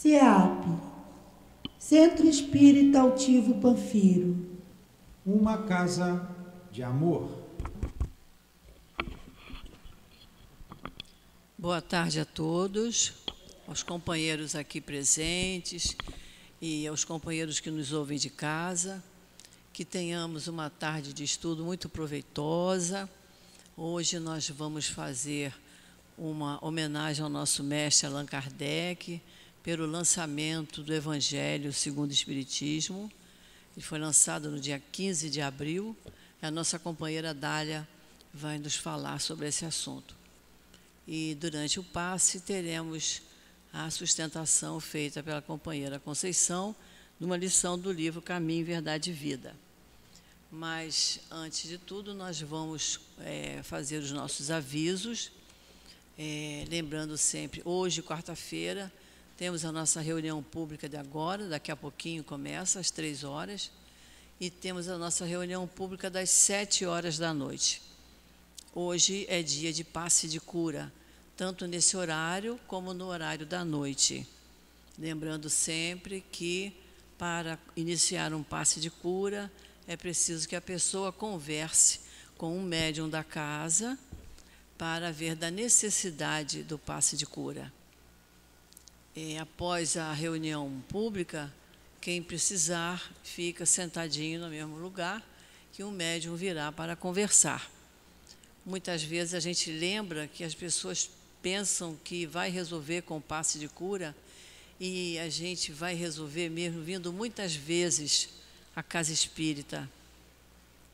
CEAP, Centro Espírita Altivo Panfiro. Uma casa de amor. Boa tarde a todos, aos companheiros aqui presentes e aos companheiros que nos ouvem de casa. Que tenhamos uma tarde de estudo muito proveitosa. Hoje nós vamos fazer uma homenagem ao nosso mestre Allan Kardec pelo lançamento do Evangelho segundo o Espiritismo. Ele foi lançado no dia 15 de abril. A nossa companheira Dália vai nos falar sobre esse assunto. E durante o passe teremos a sustentação feita pela companheira Conceição numa lição do livro Caminho, Verdade e Vida. Mas, antes de tudo, nós vamos fazer os nossos avisos, lembrando sempre, hoje, quarta-feira, temos a nossa reunião pública de agora, daqui a pouquinho começa, às 3 horas, e temos a nossa reunião pública das 7 horas da noite. Hoje é dia de passe de cura, tanto nesse horário como no horário da noite. Lembrando sempre que, para iniciar um passe de cura, é preciso que a pessoa converse com um médium da casa para ver da necessidade do passe de cura. Após a reunião pública, quem precisar fica sentadinho no mesmo lugar que o médium virá para conversar. Muitas vezes a gente lembra que as pessoas pensam que vai resolver com o passe de cura e a gente vai resolver mesmo vindo muitas vezes à casa espírita.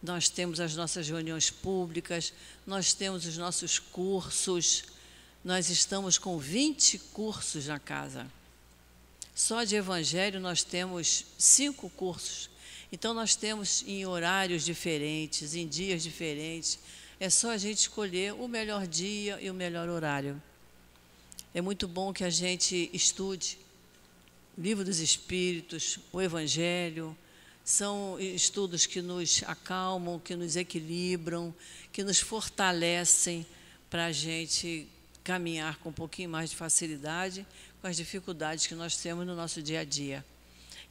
Nós temos as nossas reuniões públicas, nós temos os nossos cursos, nós estamos com 20 cursos na casa. Só de Evangelho nós temos 5 cursos. Então nós temos em horários diferentes, em dias diferentes. É só a gente escolher o melhor dia e o melhor horário. É muito bom que a gente estude o Livro dos Espíritos, o Evangelho. São estudos que nos acalmam, que nos equilibram, que nos fortalecem para a gente caminhar com um pouquinho mais de facilidade com as dificuldades que nós temos no nosso dia a dia.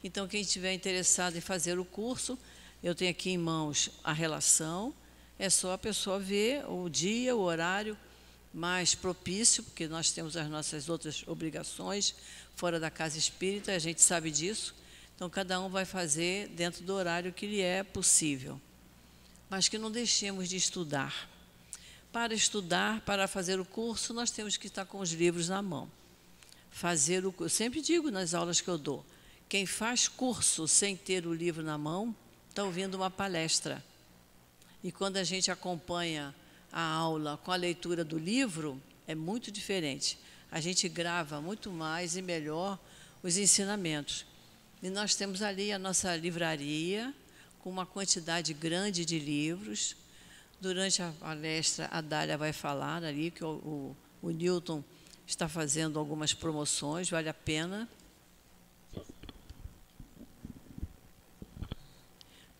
Então, quem estiver interessado em fazer o curso, eu tenho aqui em mãos a relação, é só a pessoa ver o dia, o horário mais propício, porque nós temos as nossas outras obrigações fora da casa espírita, a gente sabe disso. Então, cada um vai fazer dentro do horário que lhe é possível. Mas que não deixemos de estudar. Para estudar, para fazer o curso, nós temos que estar com os livros na mão. Eu sempre digo nas aulas que eu dou, quem faz curso sem ter o livro na mão, está ouvindo uma palestra. E quando a gente acompanha a aula com a leitura do livro, é muito diferente. A gente grava muito mais e melhor os ensinamentos. E nós temos ali a nossa livraria, com uma quantidade grande de livros. Durante a palestra, a Dália vai falar ali que o Newton está fazendo algumas promoções, vale a pena.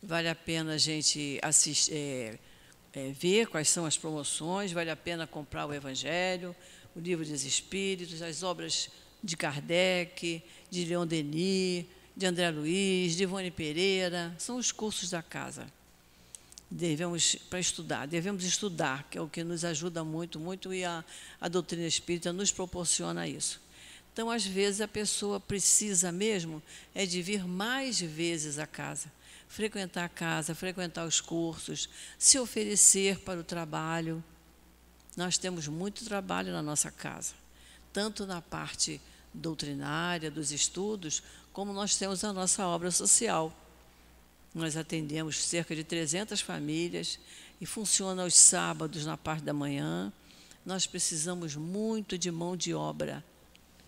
Vale a pena a gente ver quais são as promoções, vale a pena comprar o Evangelho, o Livro dos Espíritos, as obras de Kardec, de Leon Denis, de André Luiz, de Ivone Pereira, são os cursos da casa. Devemos estudar, que é o que nos ajuda muito, muito, e a doutrina espírita nos proporciona isso. Então, às vezes, a pessoa precisa mesmo de vir mais vezes à casa, frequentar a casa, frequentar os cursos, se oferecer para o trabalho. Nós temos muito trabalho na nossa casa, tanto na parte doutrinária, dos estudos, como nós temos a nossa obra social. Nós atendemos cerca de 300 famílias e funciona aos sábados na parte da manhã. Nós precisamos muito de mão de obra,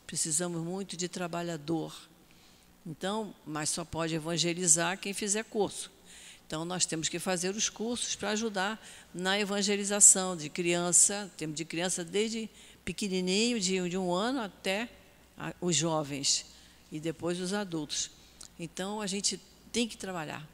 precisamos muito de trabalhador. Então, mas só pode evangelizar quem fizer curso. Então, nós temos que fazer os cursos para ajudar na evangelização de criança. Temos de criança desde pequenininho, de 1 ano, até os jovens e depois os adultos. Então, a gente tem que trabalhar.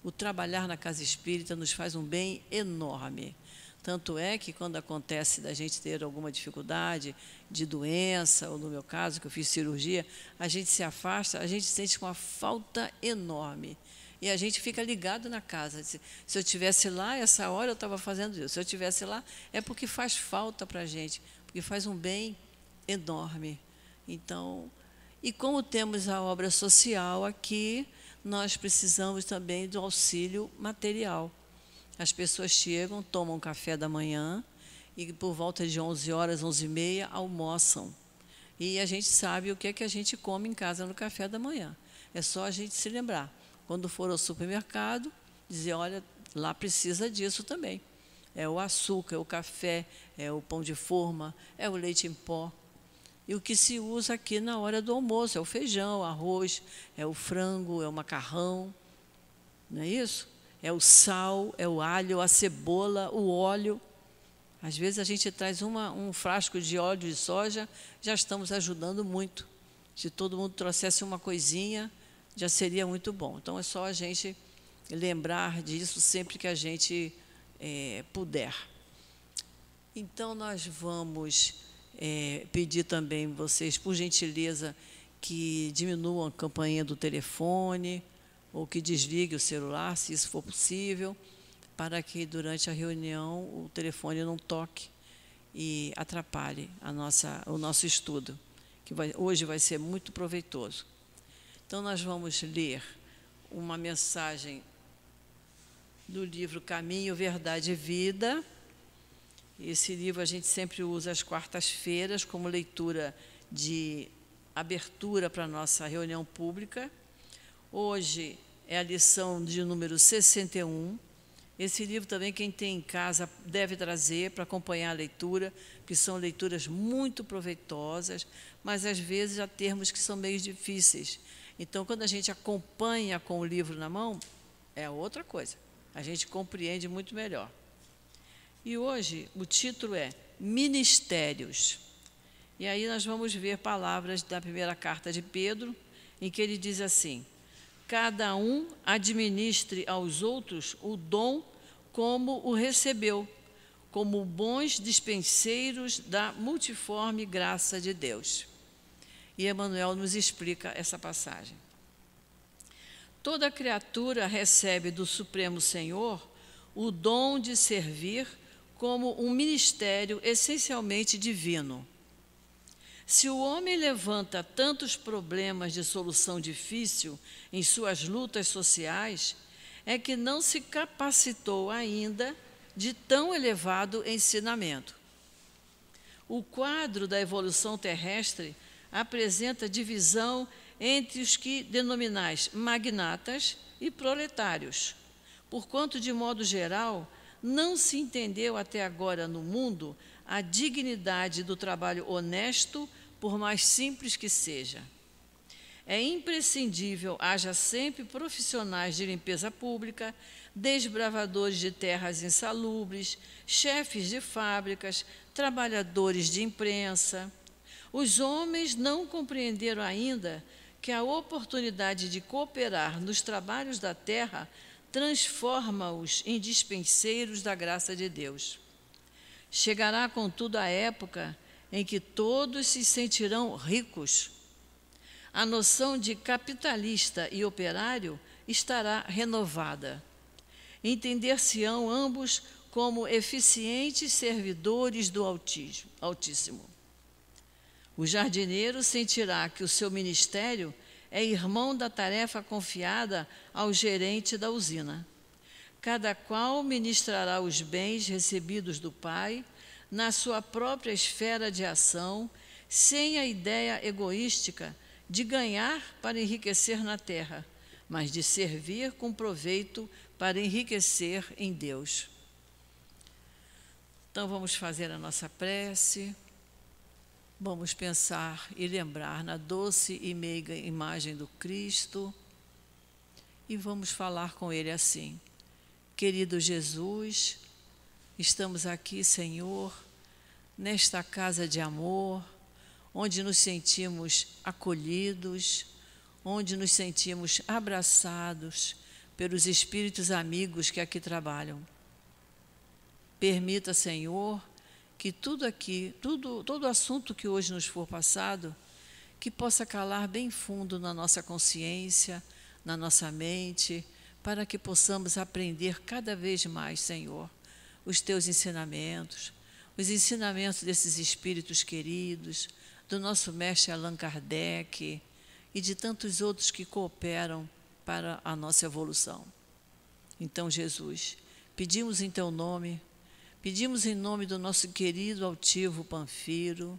O trabalhar na casa espírita nos faz um bem enorme. Tanto é que, quando acontece da gente ter alguma dificuldade de doença, ou no meu caso, que eu fiz cirurgia, a gente se afasta, a gente sente uma falta enorme. E a gente fica ligado na casa. Se eu estivesse lá, essa hora eu estava fazendo isso. Se eu estivesse lá, é porque faz falta para a gente, porque faz um bem enorme. Então, e como temos a obra social aqui, nós precisamos também do auxílio material. As pessoas chegam, tomam café da manhã e por volta de 11 horas, 11h30, almoçam. E a gente sabe o que é que a gente come em casa no café da manhã. É só a gente se lembrar. Quando for ao supermercado, dizer, olha, lá precisa disso também. É o açúcar, é o café, é o pão de forma, é o leite em pó. E o que se usa aqui na hora do almoço é o feijão, arroz, é o frango, é o macarrão, não é isso? É o sal, é o alho, a cebola, o óleo. Às vezes a gente traz um frasco de óleo de soja, já estamos ajudando muito. Se todo mundo trouxesse uma coisinha, já seria muito bom. Então, é só a gente lembrar disso sempre que a gente puder. Então, nós vamos pedir também vocês, por gentileza, que diminuam a campainha do telefone, ou que desligue o celular, se isso for possível, para que durante a reunião o telefone não toque e atrapalhe o nosso estudo, que hoje vai ser muito proveitoso. Então, nós vamos ler uma mensagem do livro Caminho, Verdade e Vida. Esse livro a gente sempre usa às quartas-feiras como leitura de abertura para a nossa reunião pública. Hoje é a lição de número 61. Esse livro também, quem tem em casa, deve trazer para acompanhar a leitura, porque são leituras muito proveitosas, mas às vezes há termos que são meio difíceis. Então, quando a gente acompanha com o livro na mão, é outra coisa. A gente compreende muito melhor. E hoje o título é Ministérios. E aí nós vamos ver palavras da primeira carta de Pedro, em que ele diz assim: cada um administre aos outros o dom como o recebeu, como bons dispenseiros da multiforme graça de Deus. E Emmanuel nos explica essa passagem. Toda criatura recebe do Supremo Senhor o dom de servir como um ministério essencialmente divino. Se o homem levanta tantos problemas de solução difícil em suas lutas sociais, é que não se capacitou ainda de tão elevado ensinamento. O quadro da evolução terrestre apresenta divisão entre os que denominais magnatas e proletários, porquanto, de modo geral, não se entendeu até agora no mundo a dignidade do trabalho honesto, por mais simples que seja. É imprescindível haja sempre profissionais de limpeza pública, desbravadores de terras insalubres, chefes de fábricas, trabalhadores de imprensa. Os homens não compreenderam ainda que a oportunidade de cooperar nos trabalhos da terra transforma-os em dispenseiros da graça de Deus. Chegará, contudo, a época em que todos se sentirão ricos. A noção de capitalista e operário estará renovada. Entender-se-ão ambos como eficientes servidores do Altíssimo. O jardineiro sentirá que o seu ministério é irmão da tarefa confiada ao gerente da usina. Cada qual ministrará os bens recebidos do Pai na sua própria esfera de ação, sem a ideia egoística de ganhar para enriquecer na terra, mas de servir com proveito para enriquecer em Deus. Então, vamos fazer a nossa prece. Vamos pensar e lembrar na doce e meiga imagem do Cristo e vamos falar com Ele assim: querido Jesus, estamos aqui, Senhor, nesta casa de amor, onde nos sentimos acolhidos, onde nos sentimos abraçados pelos espíritos amigos que aqui trabalham. Permita, Senhor, que tudo aqui, todo assunto que hoje nos for passado, que possa calar bem fundo na nossa consciência, na nossa mente, para que possamos aprender cada vez mais, Senhor, os Teus ensinamentos, os ensinamentos desses espíritos queridos, do nosso mestre Allan Kardec e de tantos outros que cooperam para a nossa evolução. Então, Jesus, pedimos em Teu nome, pedimos em nome do nosso querido altivo Panfiro,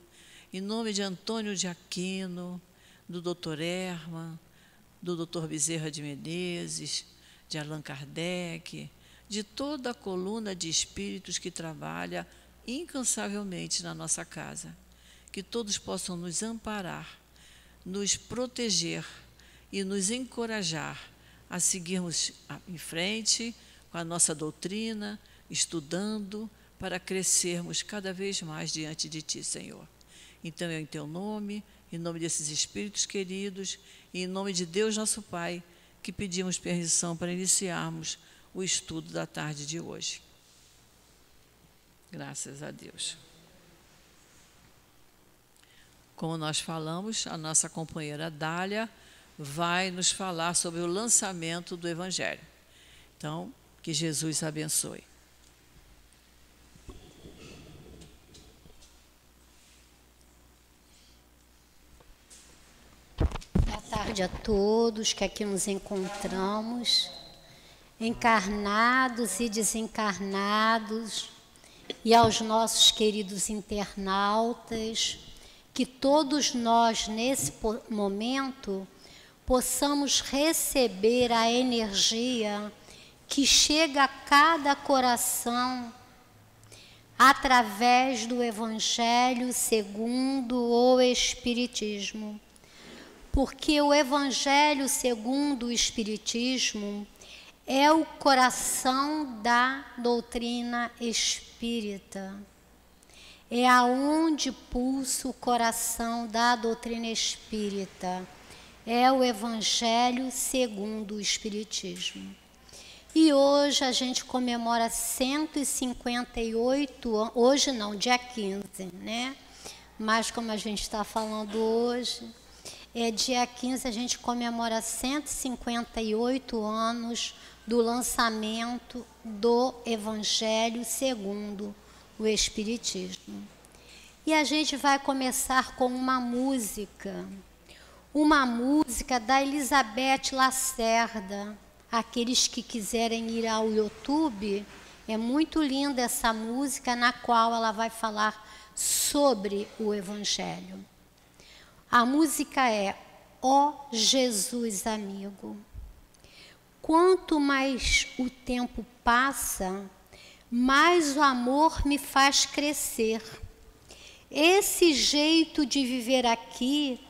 em nome de Antônio de Aquino, do Dr. Herman, do Dr. Bezerra de Menezes, de Allan Kardec, de toda a coluna de espíritos que trabalha incansavelmente na nossa casa. Que todos possam nos amparar, nos proteger e nos encorajar a seguirmos em frente com a nossa doutrina, estudando, para crescermos cada vez mais diante de Ti, Senhor. Então, é em Teu nome, em nome desses espíritos queridos, e em nome de Deus nosso Pai, que pedimos permissão para iniciarmos o estudo da tarde de hoje. Graças a Deus. Como nós falamos, a nossa companheira Dália vai nos falar sobre o lançamento do Evangelho. Então, que Jesus abençoe. Boa tarde a todos que aqui nos encontramos, encarnados e desencarnados, e aos nossos queridos internautas, que todos nós, nesse momento, possamos receber a energia que chega a cada coração através do Evangelho segundo o Espiritismo. Porque o Evangelho segundo o Espiritismo é o coração da doutrina espírita. É aonde pulsa o coração da doutrina espírita. É o Evangelho segundo o Espiritismo. E hoje a gente comemora 158, hoje não, dia 15, né? Mas como a gente está falando hoje, dia 15 a gente comemora 158 anos do lançamento do Evangelho segundo o Espiritismo. E a gente vai começar com uma música da Elizabeth Lacerda. Aqueles que quiserem ir ao YouTube, é muito linda essa música, na qual ela vai falar sobre o Evangelho. A música é Ó Jesus Amigo. Quanto mais o tempo passa, mais o amor me faz crescer. Esse jeito de viver aqui,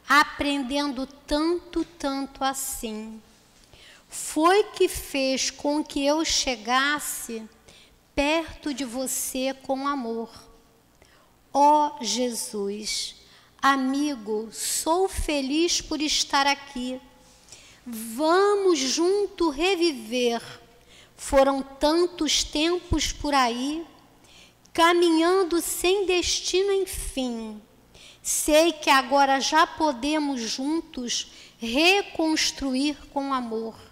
aprendendo tanto, tanto assim, foi que fez com que eu chegasse perto de você com amor. Ó Jesus, amigo, sou feliz por estar aqui. Vamos junto reviver. Foram tantos tempos por aí, caminhando sem destino enfim. Sei que agora já podemos juntos reconstruir com amor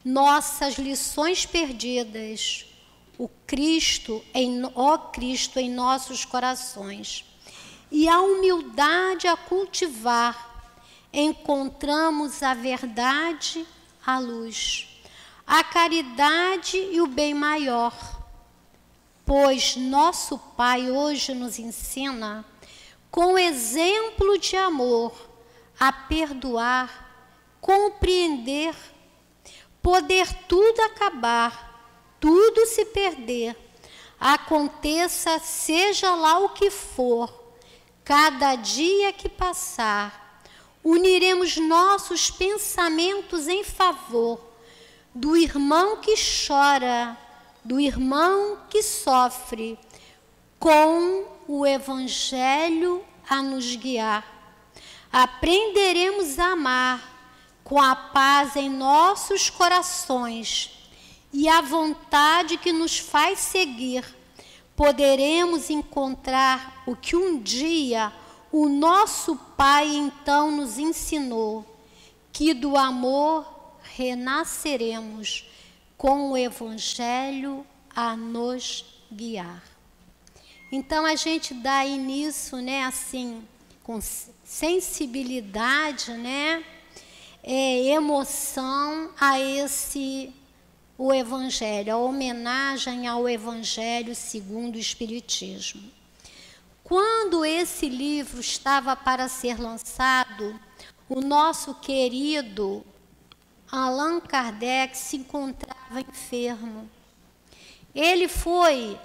nossas lições perdidas, ó Cristo em nossos corações. E a humildade a cultivar, encontramos a verdade, a luz, a caridade e o bem maior. Pois nosso Pai hoje nos ensina, com exemplo de amor, a perdoar, compreender, poder tudo acabar, tudo se perder, aconteça seja lá o que for, cada dia que passar, uniremos nossos pensamentos em favor do irmão que chora, do irmão que sofre, com o Evangelho a nos guiar. Aprenderemos a amar com a paz em nossos corações e a vontade que nos faz seguir, poderemos encontrar o que um dia o nosso Pai então nos ensinou, que do amor renasceremos, com o Evangelho a nos guiar. Então a gente dá aí nisso, né, assim, com sensibilidade, né, emoção a o Evangelho, a homenagem ao Evangelho segundo o Espiritismo. Quando esse livro estava para ser lançado, o nosso querido Allan Kardec se encontrava enfermo. Ele foi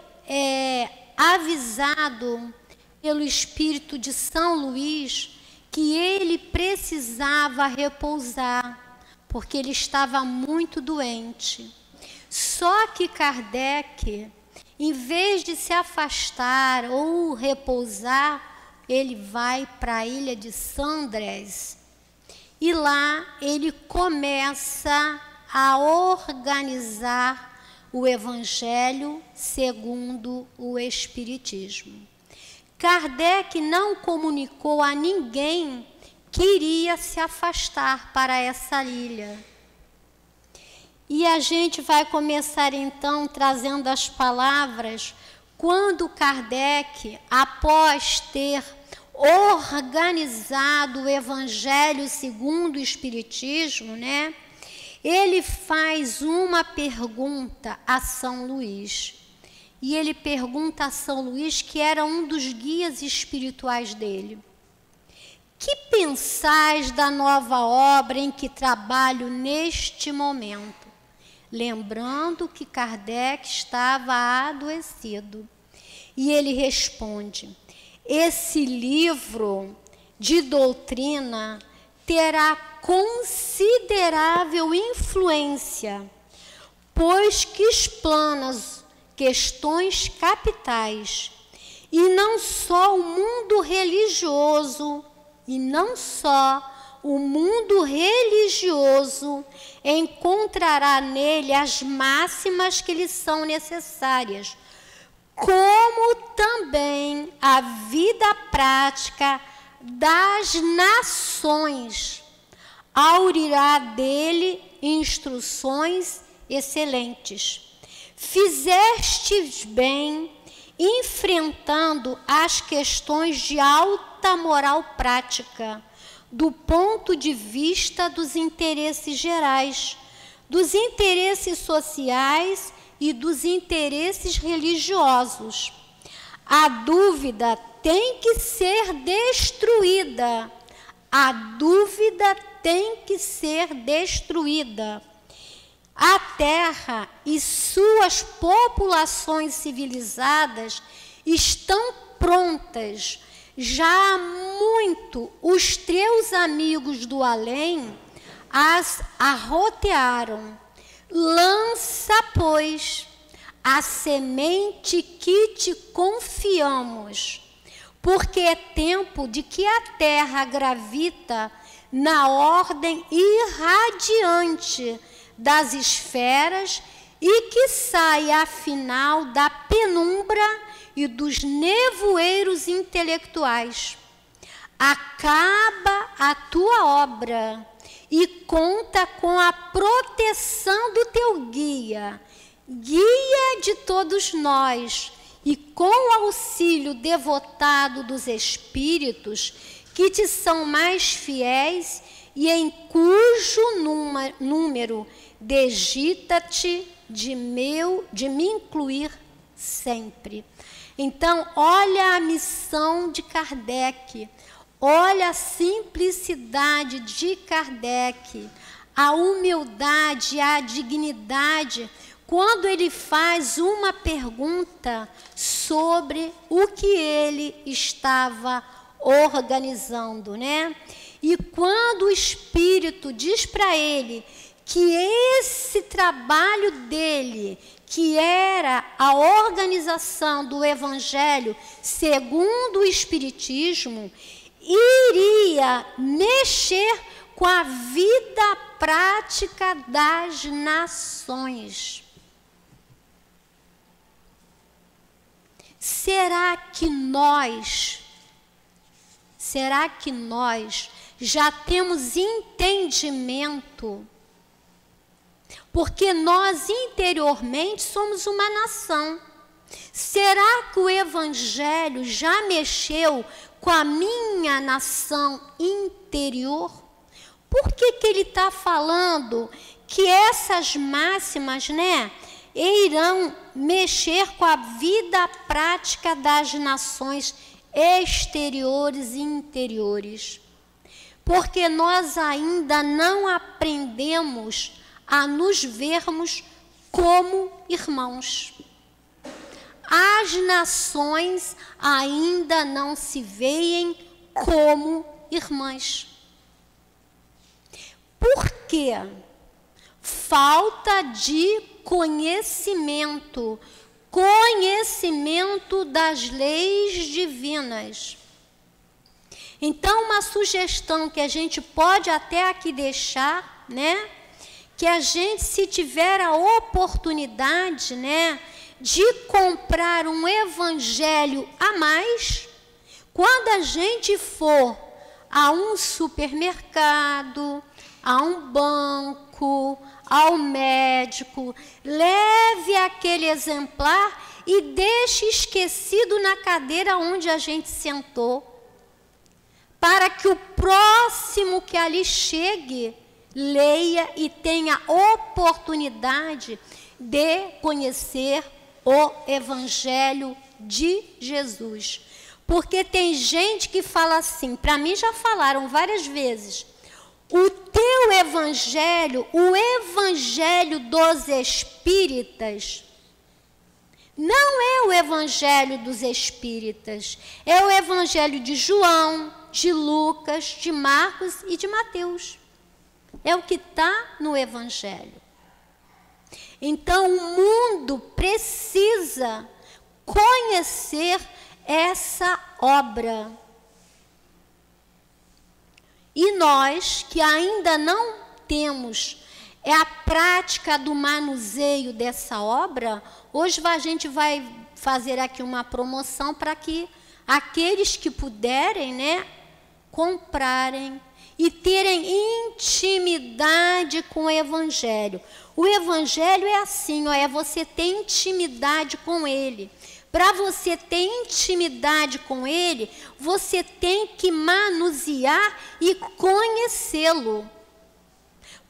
avisado pelo Espírito de São Luís que ele precisava repousar, porque ele estava muito doente. Só que Kardec, em vez de se afastar ou repousar, ele vai para a ilha de Sandrés. E lá ele começa a organizar o Evangelho segundo o Espiritismo. Kardec não comunicou a ninguém que iria se afastar para essa ilha. E a gente vai começar então trazendo as palavras quando Kardec, após ter organizado o Evangelho segundo o Espiritismo, né, ele faz uma pergunta a São Luís. E ele pergunta a São Luís, que era um dos guias espirituais dele: que pensais da nova obra em que trabalho neste momento? Lembrando que Kardec estava adoecido. E ele responde: esse livro de doutrina terá considerável influência, pois que explana questões capitais, e não só o mundo religioso, encontrará nele as máximas que lhe são necessárias, como também a vida prática das nações, aurirá dele instruções excelentes. Fizestes bem enfrentando as questões de alta moral prática, do ponto de vista dos interesses gerais, dos interesses sociais e dos interesses religiosos. A dúvida tem que ser destruída. A dúvida tem que ser destruída. A Terra e suas populações civilizadas estão prontas. Já há muito os teus amigos do além as arrotearam. Lança, pois, a semente que te confiamos, porque é tempo de que a Terra gravita na ordem irradiante das esferas e que saia, afinal, da penumbra e dos nevoeiros intelectuais. Acaba a tua obra e conta com a proteção do teu guia, guia de todos nós, e com o auxílio devotado dos espíritos que te são mais fiéis e em cujo número digita-te de me incluir sempre. Então, olha a missão de Kardec, olha a simplicidade de Kardec, a humildade, a dignidade, quando ele faz uma pergunta sobre o que ele estava organizando, né? E quando o Espírito diz para ele que esse trabalho dele, que era a organização do Evangelho segundo o Espiritismo, iria mexer com a vida prática das nações. será que nós já temos entendimento? Porque nós interiormente somos uma nação. Será que o Evangelho já mexeu com a minha nação interior? Por que ele está falando que essas máximas, né, irão mexer com a vida prática das nações exteriores e interiores? Porque nós ainda não aprendemos a nos vermos como irmãos. As nações ainda não se veem como irmãs. Por quê? Falta de conhecimento das leis divinas. Então, uma sugestão que a gente pode até aqui deixar, né? Que a gente, se tiver a oportunidade, né, de comprar um evangelho a mais, quando a gente for a um supermercado, a um banco, ao médico, leve aquele exemplar e deixe esquecido na cadeira onde a gente sentou, para que o próximo que ali chegue leia e tenha oportunidade de conhecer o Evangelho de Jesus. Porque tem gente que fala assim, para mim já falaram várias vezes, o teu Evangelho, o Evangelho dos Espíritas, não é o Evangelho dos Espíritas, é o Evangelho de João, de Lucas, de Marcos e de Mateus. É o que está no Evangelho. Então, o mundo precisa conhecer essa obra. E nós, que ainda não temos a prática do manuseio dessa obra, hoje a gente vai fazer aqui uma promoção para que aqueles que puderem, né, comprarem e terem intimidade com o Evangelho. O Evangelho é assim, ó, é você ter intimidade com ele. Para você ter intimidade com ele, você tem que manusear e conhecê-lo.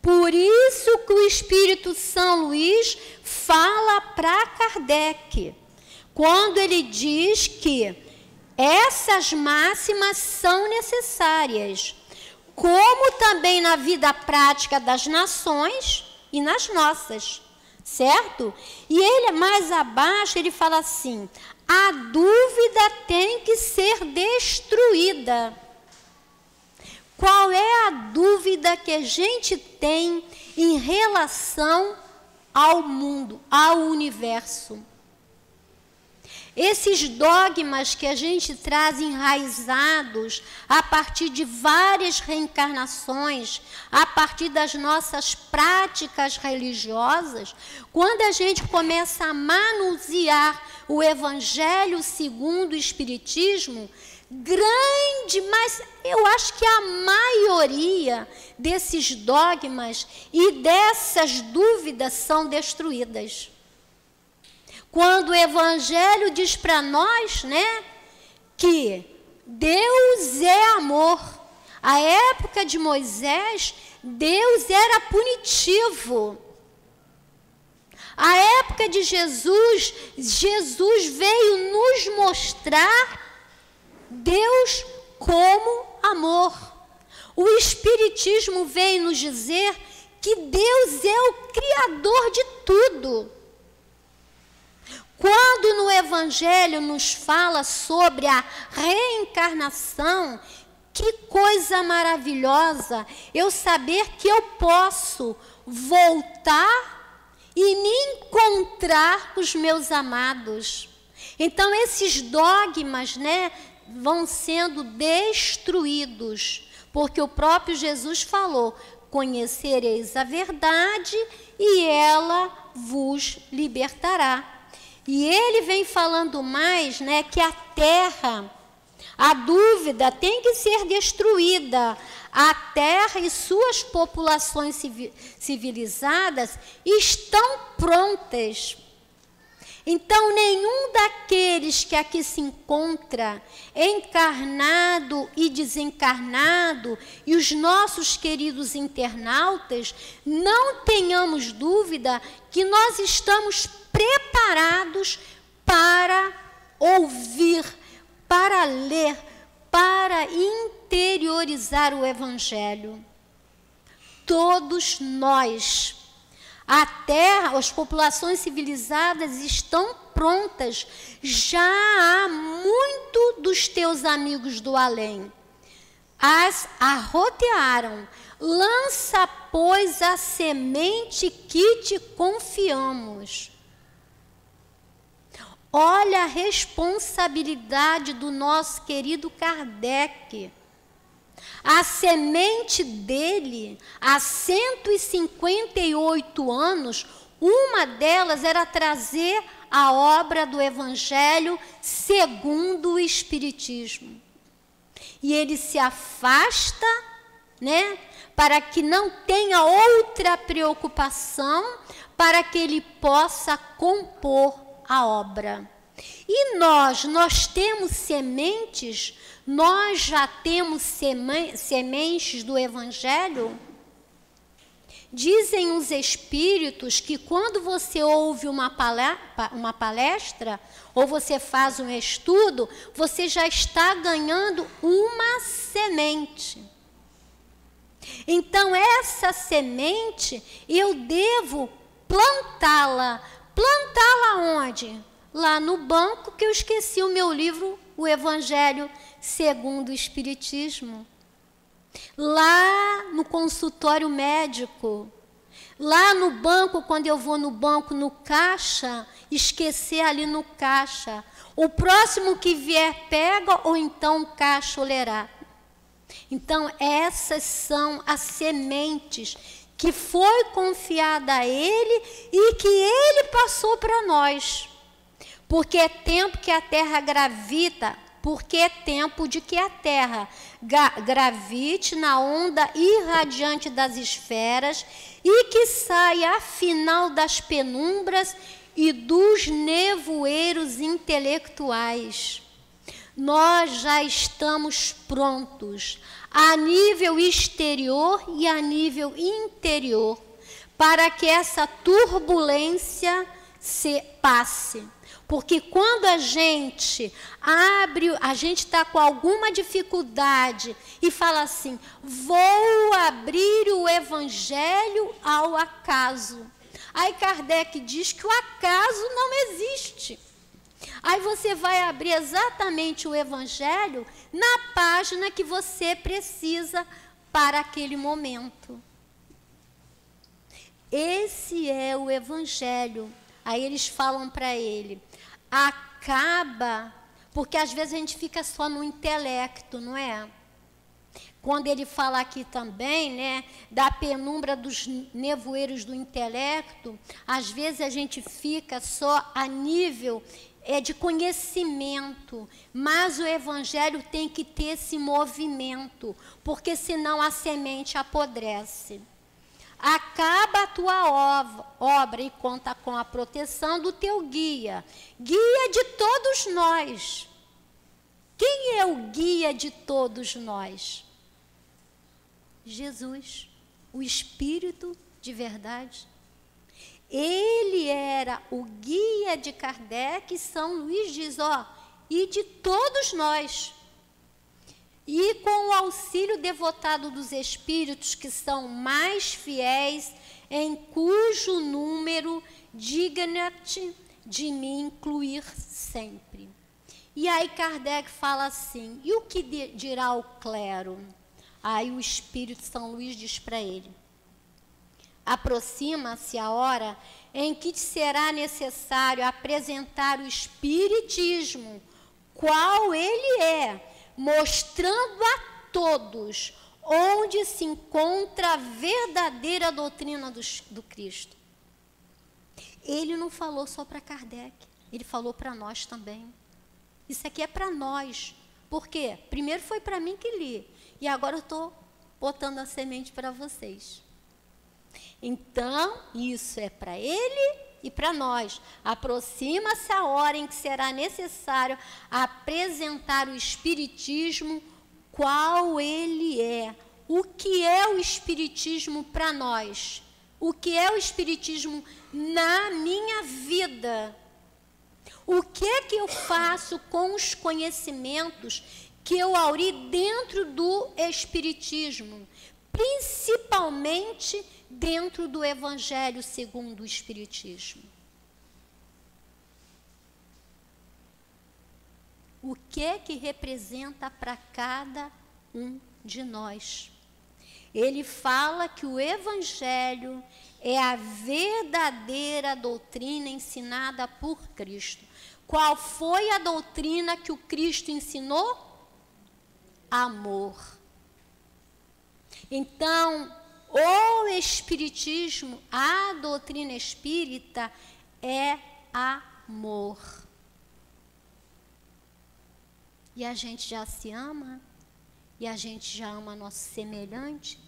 Por isso que o Espírito São Luís fala para Kardec, quando ele diz que essas máximas são necessárias, como também na vida prática das nações e nas nossas, certo? E ele, mais abaixo, ele fala assim, a dúvida tem que ser destruída. Qual é a dúvida que a gente tem em relação ao mundo, ao universo? Esses dogmas que a gente traz enraizados a partir de várias reencarnações, a partir das nossas práticas religiosas, quando a gente começa a manusear o Evangelho segundo o Espiritismo, grande, mas eu acho que a maioria desses dogmas e dessas dúvidas são destruídas. Quando o Evangelho diz para nós, né, que Deus é amor. A época de Moisés, Deus era punitivo. A época de Jesus, Jesus veio nos mostrar Deus como amor. O Espiritismo veio nos dizer que Deus é o Criador de tudo. Quando no Evangelho nos fala sobre a reencarnação, que coisa maravilhosa eu saber que eu posso voltar e me encontrar com os meus amados. Então, esses dogmas, né, vão sendo destruídos, porque o próprio Jesus falou, conhecereis a verdade e ela vos libertará. E ele vem falando mais, né, que a terra, a dúvida tem que ser destruída. A terra e suas populações civilizadas estão prontas. Então, nenhum daqueles que aqui se encontra, encarnado e desencarnado, e os nossos queridos internautas, não tenhamos dúvida que nós estamos preparados para ouvir, para ler, para interiorizar o Evangelho. Todos nós. A terra, as populações civilizadas estão prontas. Já há muito dos teus amigos do além. As arrodearam. Lança, pois, a semente que te confiamos. Olha a responsabilidade do nosso querido Kardec. A semente dele, há 158 anos, uma delas era trazer a obra do Evangelho segundo o Espiritismo. E ele se afasta, né, para que não tenha outra preocupação, para que ele possa compor a obra. E nós temos sementes, nós já temos sementes do Evangelho. Dizem os espíritos que quando você ouve uma palestra, ou você faz um estudo, você já está ganhando uma semente. Então, essa semente, eu devo plantá-la. Plantá-la onde? Lá no banco, que eu esqueci o meu livro, o Evangelho segundo o Espiritismo. Lá no consultório médico. Lá no banco, quando eu vou no banco, no caixa, esquecer ali no caixa. O próximo que vier pega, ou então o caixa lerá. Então, essas são as sementes que foi confiada a ele e que ele passou para nós. Porque é tempo que a Terra gravita, porque é tempo de que a Terra gravite na onda irradiante das esferas e que saia afinal das penumbras e dos nevoeiros intelectuais. Nós já estamos prontos, a nível exterior e a nível interior, para que essa turbulência se passe. Porque quando a gente está com alguma dificuldade e fala assim, vou abrir o Evangelho ao acaso. Aí Kardec diz que o acaso não existe. Aí você vai abrir exatamente o Evangelho na página que você precisa para aquele momento. Esse é o Evangelho. Aí eles falam para ele, acaba, porque às vezes a gente fica só no intelecto, não é? Quando ele fala aqui também, né, da penumbra dos nevoeiros do intelecto, às vezes a gente fica só a nível de conhecimento, mas o Evangelho tem que ter esse movimento, porque senão a semente apodrece. Acaba a tua obra e conta com a proteção do teu guia. Guia de todos nós. Quem é o guia de todos nós? Jesus, o Espírito de verdade. Ele era o guia de Kardec, São Luís diz, e de todos nós. E com o auxílio devotado dos espíritos que são mais fiéis, em cujo número digna-te de me incluir sempre. E aí Kardec fala assim, e o que dirá o clero? Aí o Espírito São Luís diz para ele, aproxima-se a hora em que te será necessário apresentar o Espiritismo, qual ele é, mostrando a todos onde se encontra a verdadeira doutrina do Cristo. Ele não falou só para Kardec. Ele falou para nós também. Isso aqui é para nós. Por quê? Primeiro foi para mim que li. E agora eu estou botando a semente para vocês. Então, isso é para ele e para nós. Aproxima-se a hora em que será necessário apresentar o Espiritismo, qual ele é. O que é o Espiritismo para nós? O que é o Espiritismo na minha vida? O que é que eu faço com os conhecimentos que eu auri dentro do Espiritismo? Principalmente dentro do Evangelho segundo o Espiritismo. O que é que representa para cada um de nós? Ele fala que o Evangelho é a verdadeira doutrina ensinada por Cristo. Qual foi a doutrina que o Cristo ensinou? Amor. Então, o Espiritismo, a doutrina espírita é amor. E a gente já se ama? E a gente já ama nosso semelhante?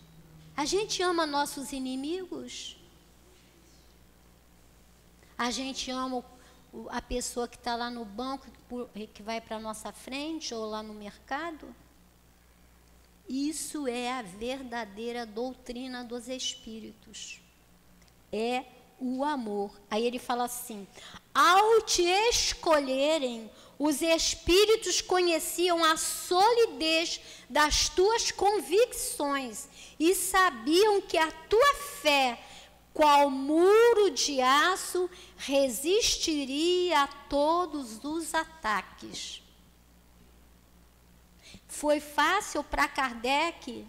A gente ama nossos inimigos? A gente ama a pessoa que está lá no banco, que vai para a nossa frente, ou lá no mercado? Isso é a verdadeira doutrina dos Espíritos. É o amor. Aí ele fala assim: ao te escolherem, os Espíritos conheciam a solidez das tuas convicções e sabiam que a tua fé, qual muro de aço, resistiria a todos os ataques. Foi fácil para Kardec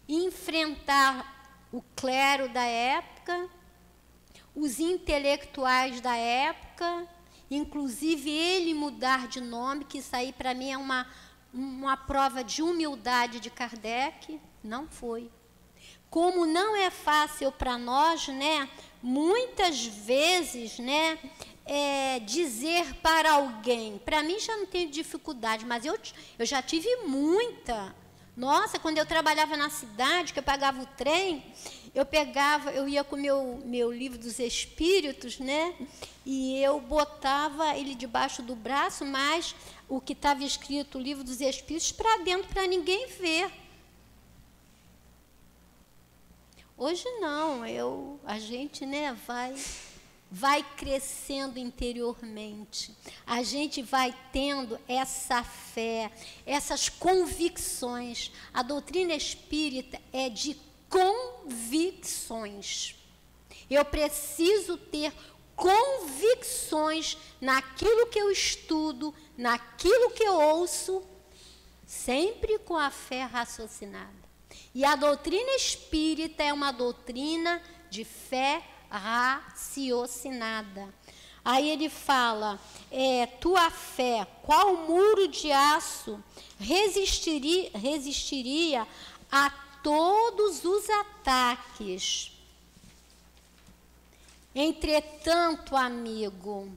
enfrentar o clero da época, os intelectuais da época, inclusive ele mudar de nome, que isso aí para mim é uma prova de humildade de Kardec. Não foi. Como não é fácil para nós, né, muitas vezes, né, dizer para alguém, para mim já não tenho dificuldade, mas eu já tive muita. Nossa, quando eu trabalhava na cidade, que eu pagava o trem, eu ia com o meu livro dos Espíritos, né, e eu botava ele debaixo do braço, mas o que estava escrito, o livro dos Espíritos, para dentro, para ninguém ver. Hoje não, a gente, né, vai crescendo interiormente. A gente vai tendo essa fé, essas convicções. A doutrina espírita é de convicções. Eu preciso ter convicções naquilo que eu estudo, naquilo que eu ouço, sempre com a fé raciocinada. E a doutrina espírita é uma doutrina de fé raciocinada. Aí ele fala, tua fé, qual muro de aço resistiria a todos os ataques? Entretanto, amigo,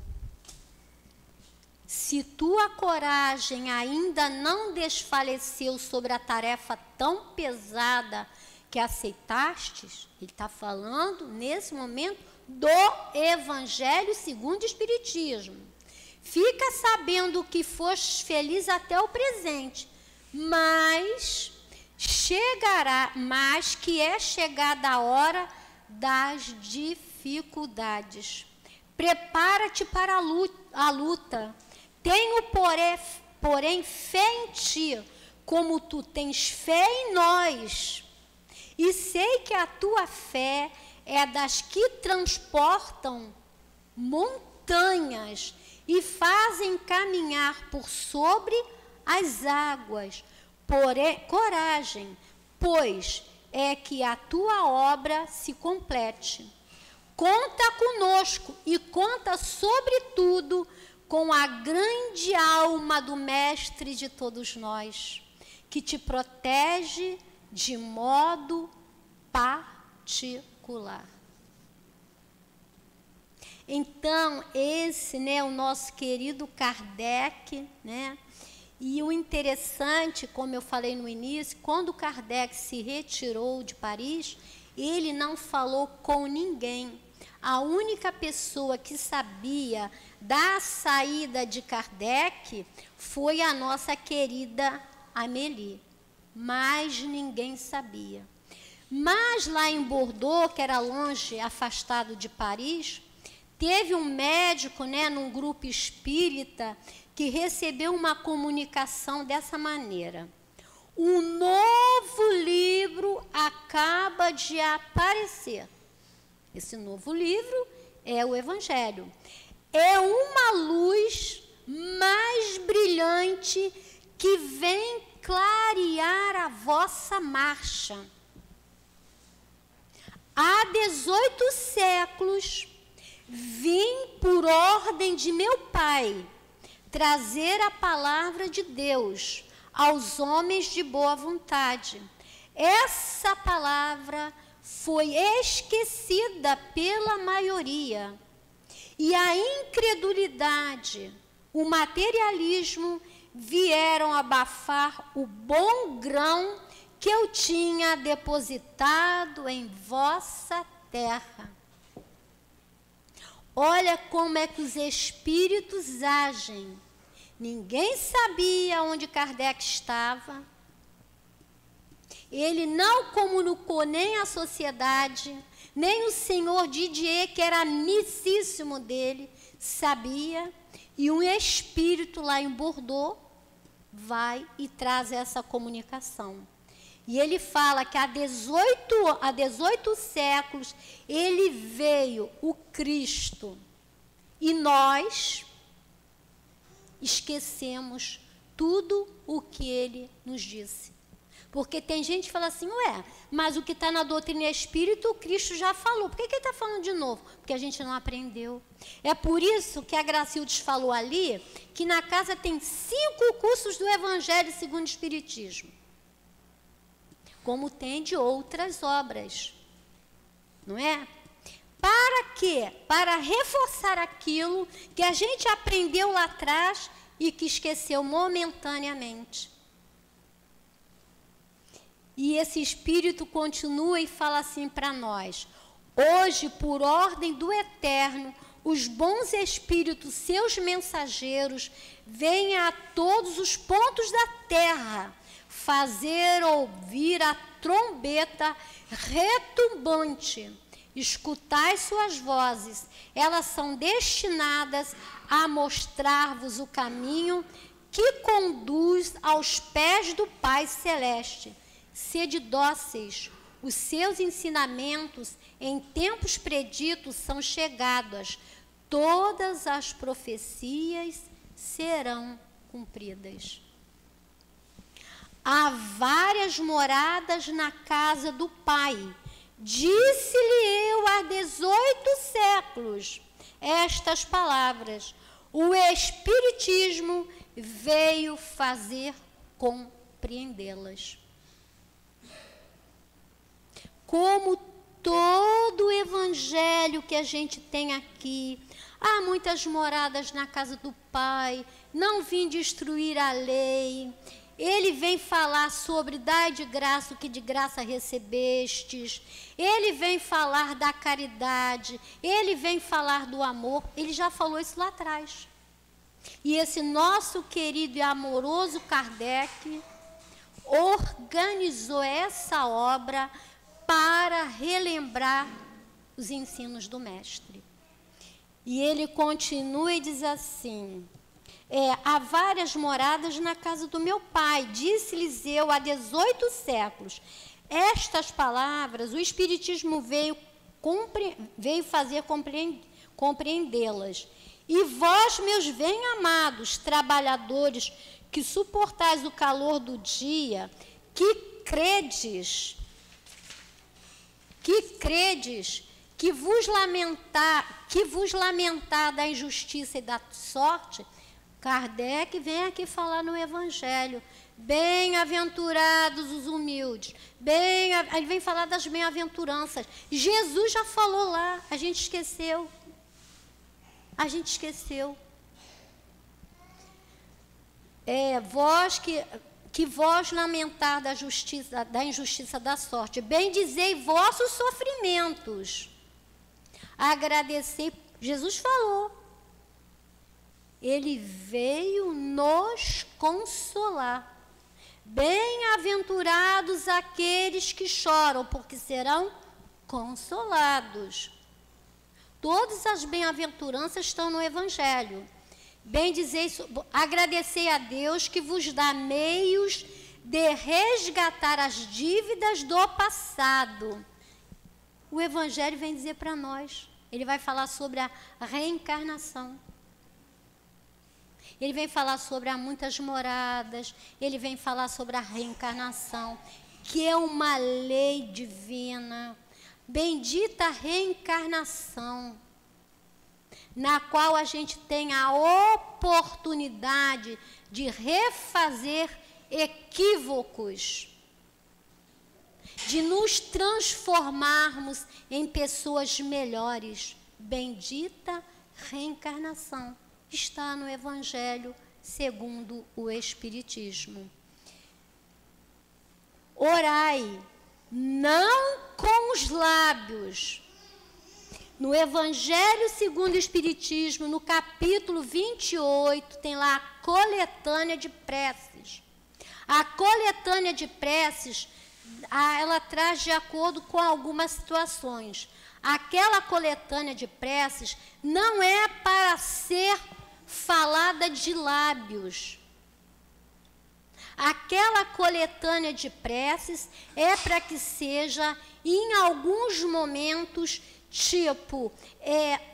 se tua coragem ainda não desfaleceu sobre a tarefa tão pesada que aceitastes, ele está falando, nesse momento, do Evangelho segundo o Espiritismo. Fica sabendo que foste feliz até o presente, mas que é chegada a hora das dificuldades. Prepara-te para a luta. Tenho, porém, fé em ti, como tu tens fé em nós. E sei que a tua fé é das que transportam montanhas e fazem caminhar por sobre as águas. Coragem, pois é que a tua obra se complete. Conta conosco e conta, sobretudo, com a grande alma do Mestre de todos nós, que te protege de modo particular. Então, esse, né, o nosso querido Kardec, né? E o interessante, como eu falei no início, quando Kardec se retirou de Paris, ele não falou com ninguém. A única pessoa que sabia da saída de Kardec foi a nossa querida Amélie. Mas ninguém sabia. Mas lá em Bordeaux, que era longe, afastado de Paris, teve um médico, né, num grupo espírita, que recebeu uma comunicação dessa maneira: um novo livro acaba de aparecer. Esse novo livro é o Evangelho. É uma luz mais brilhante que vem clarear a vossa marcha. Há 18 séculos, vim por ordem de meu Pai trazer a palavra de Deus aos homens de boa vontade. Essa palavra foi esquecida pela maioria. E a incredulidade, o materialismo vieram abafar o bom grão que eu tinha depositado em vossa terra. Olha como é que os espíritos agem. Ninguém sabia onde Kardec estava. Ele não comunicou nem à sociedade, nem o senhor Didier, que era amicíssimo dele, sabia. E um espírito lá em Bordeaux vai e traz essa comunicação. E ele fala que há 18 séculos ele veio, o Cristo, e nós esquecemos tudo o que ele nos disse. Porque tem gente que fala assim, ué, mas o que está na doutrina espírita, o Cristo já falou. Por que ele está falando de novo? Porque a gente não aprendeu. É por isso que a Gracildes falou ali, que na casa tem 5 cursos do Evangelho segundo o Espiritismo. Como tem de outras obras. Não é? Para quê? Para reforçar aquilo que a gente aprendeu lá atrás e que esqueceu momentaneamente. E esse Espírito continua e fala assim para nós: hoje, por ordem do Eterno, os bons Espíritos, seus mensageiros, vêm a todos os pontos da terra fazer ouvir a trombeta retumbante. Escutai suas vozes, elas são destinadas a mostrar-vos o caminho que conduz aos pés do Pai Celeste. Sede dóceis, os seus ensinamentos em tempos preditos são chegados, todas as profecias serão cumpridas. Há várias moradas na casa do Pai. Disse-lhe eu há 18 séculos estas palavras. O Espiritismo veio fazer compreendê-las. Como todo o Evangelho que a gente tem aqui, há muitas moradas na casa do Pai, não vim destruir a lei. Ele vem falar sobre dai de graça o que de graça recebestes. Ele vem falar da caridade. Ele vem falar do amor. Ele já falou isso lá atrás. E esse nosso querido e amoroso Kardec organizou essa obra para relembrar os ensinos do Mestre. E ele continua e diz assim: há várias moradas na casa do meu Pai, disse-lhes eu há 18 séculos. Estas palavras, o Espiritismo veio fazer compreendê-las. E vós, meus bem-amados trabalhadores, que suportais o calor do dia, que credes, que vos lamentar da injustiça e da sorte, Kardec vem aqui falar no Evangelho. Bem-aventurados os humildes. Ele vem falar das bem-aventuranças. Jesus já falou lá, a gente esqueceu. A gente esqueceu. Vós lamentar da injustiça da sorte, bendizei vossos sofrimentos, agradecei. Jesus falou, ele veio nos consolar. Bem-aventurados aqueles que choram, porque serão consolados. Todas as bem-aventuranças estão no Evangelho. Agradecei a Deus que vos dá meios de resgatar as dívidas do passado. O Evangelho vem dizer para nós, ele vai falar sobre a reencarnação. Ele vem falar sobre há muitas moradas, ele vem falar sobre a reencarnação, que é uma lei divina. Bendita a reencarnação, na qual a gente tem a oportunidade de refazer equívocos, de nos transformarmos em pessoas melhores. Bendita reencarnação. Está no Evangelho segundo o Espiritismo. Orai, não com os lábios. No Evangelho segundo o Espiritismo, no capítulo 28, tem lá a coletânea de preces. A coletânea de preces, ela traz de acordo com algumas situações. Aquela coletânea de preces não é para ser falada de lábios. Aquela coletânea de preces é para que seja, em alguns momentos,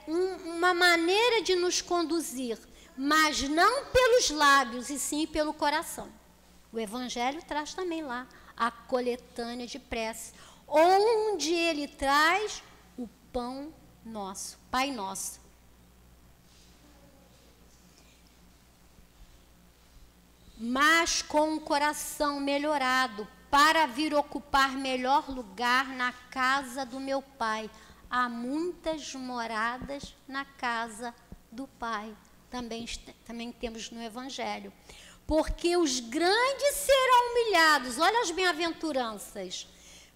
uma maneira de nos conduzir, mas não pelos lábios, e sim pelo coração. O Evangelho traz também lá a coletânea de preces, onde ele traz o pão nosso, Pai Nosso. Mas com um coração melhorado, para vir ocupar melhor lugar na casa do meu Pai. Há muitas moradas na casa do Pai. Também temos no Evangelho. Porque os grandes serão humilhados. Olha as bem-aventuranças.